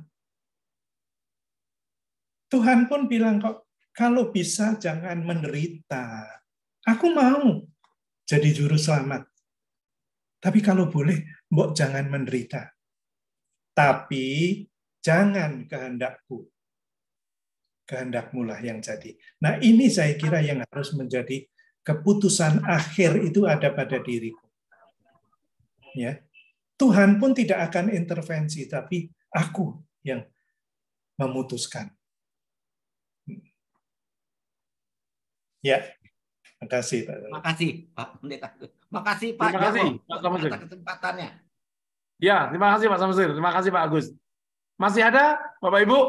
Tuhan pun bilang kok, kalau bisa jangan menderita. Aku mau jadi juru selamat. Tapi kalau boleh, mbok jangan menderita. Tapi jangan kehendakku. Kehendakmu lah yang jadi. Nah ini saya kira yang harus menjadi keputusan akhir itu ada pada diriku. Ya, Tuhan pun tidak akan intervensi, tapi aku yang memutuskan. Ya, makasih Pak. Makasih Pak Pendeta. Makasih Pak. Terima kasih Pak Samusen atas kesempatannya. Ya, terima kasih Pak Samusen. Terima kasih Pak Agus. Masih ada Bapak Ibu?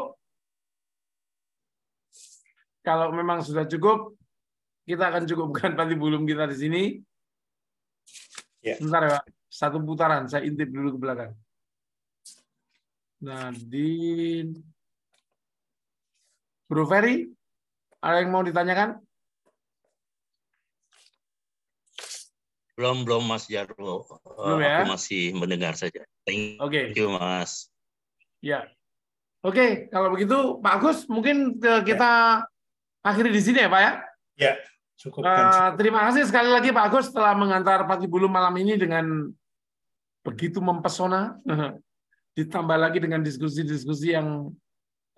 Kalau memang sudah cukup, kita akan cukupkan patibulum kita di sini. Sebentar ya Pak. Satu putaran, saya intip dulu ke belakang. Nadine. Bro Ferry, ada yang mau ditanyakan? Belum Mas Jarwo. Belum ya? Aku masih mendengar saja. Thank you Mas. Ya. Oke, kalau begitu Pak Agus, mungkin kita akhiri di sini ya Pak ya? Ya, cukupkan. Terima kasih sekali lagi Pak Agus telah mengantar patibulum malam ini dengan begitu mempesona. Ditambah lagi dengan diskusi-diskusi yang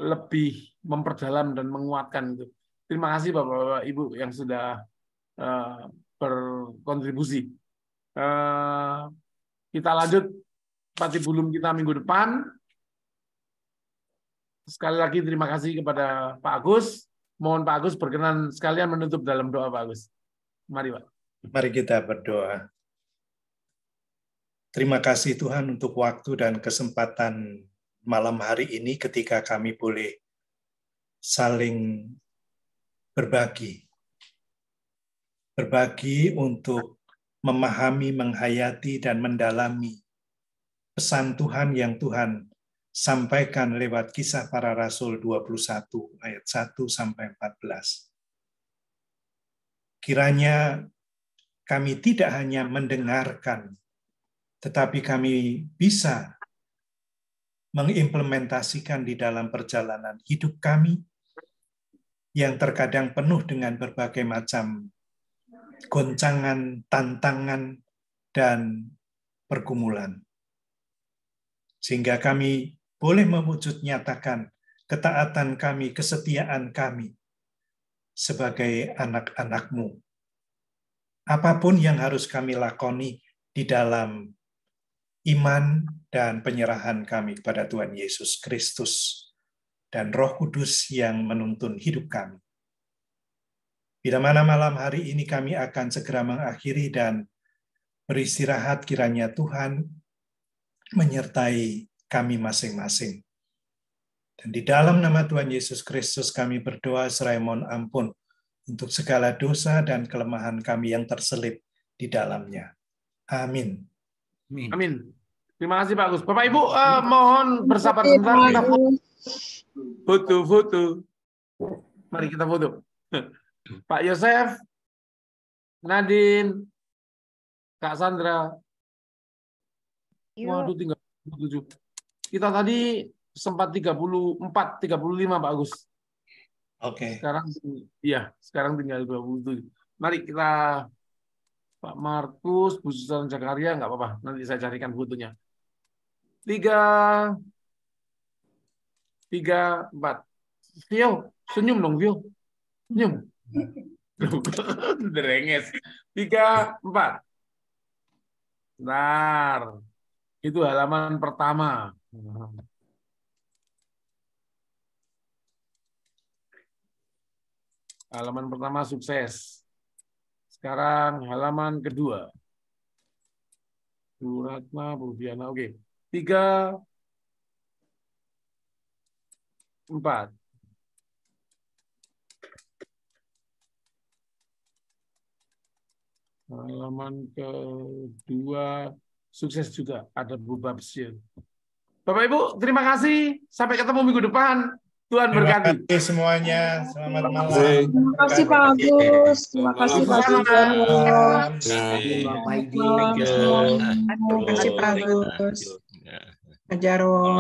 lebih memperdalam dan menguatkan itu. Terima kasih Bapak-Bapak Ibu yang sudah berkontribusi. Kita lanjut patibulum kita minggu depan. Sekali lagi terima kasih kepada Pak Agus. Mohon Pak Agus berkenan sekalian menutup dalam doa Pak Agus. Mari Pak. Mari kita berdoa. Terima kasih Tuhan untuk waktu dan kesempatan malam hari ini ketika kami boleh saling berbagi. Berbagi untuk memahami, menghayati, dan mendalami pesan Tuhan yang Tuhan sampaikan lewat Kisah Para Rasul 21 ayat 1-14. Kiranya kami tidak hanya mendengarkan, tetapi kami bisa mengimplementasikan di dalam perjalanan hidup kami yang terkadang penuh dengan berbagai macam goncangan, tantangan, dan pergumulan. Sehingga kami boleh mewujud nyatakan ketaatan kami, kesetiaan kami sebagai anak-anak-Mu. Apapun yang harus kami lakoni di dalam iman dan penyerahan kami kepada Tuhan Yesus Kristus dan Roh Kudus yang menuntun hidup kami. Bila mana malam hari ini kami akan segera mengakhiri dan beristirahat, kiranya Tuhan menyertai kami masing-masing. Dan di dalam nama Tuhan Yesus Kristus kami berdoa seraya mohon ampun untuk segala dosa dan kelemahan kami yang terselip di dalamnya. Amin. Amin. Terima kasih Pak Agus. Bapak Ibu mohon bersabar sebentar, kita foto. Mari kita foto. Pak Yosef, Nadine, Kak Sandra. Waduh, tinggal 7. Kita tadi sempat 34, 35 Pak Agus. Oke. Sekarang tinggal 27. Mari kita Pak Markus, Bu Susan Zakaria, nggak apa-apa. Nanti saya carikan fotonya. 3, 4. Vio, senyum dong Vio. Senyum. Derenges. 3, 4. Benar. Itu halaman pertama. Halaman pertama sukses. Sekarang halaman kedua. Suratna, Budiana. Oke. 3, 4. Halaman kedua sukses juga, ada Bu Babsir. Bapak Ibu, terima kasih. Sampai ketemu minggu depan. Tuhan berkati. Terima kasih semuanya. Selamat malam. Terima kasih Pak Agus. Terima kasih Pak Sudarwo. Terima kasih Pak Agus. Pak Jarwo.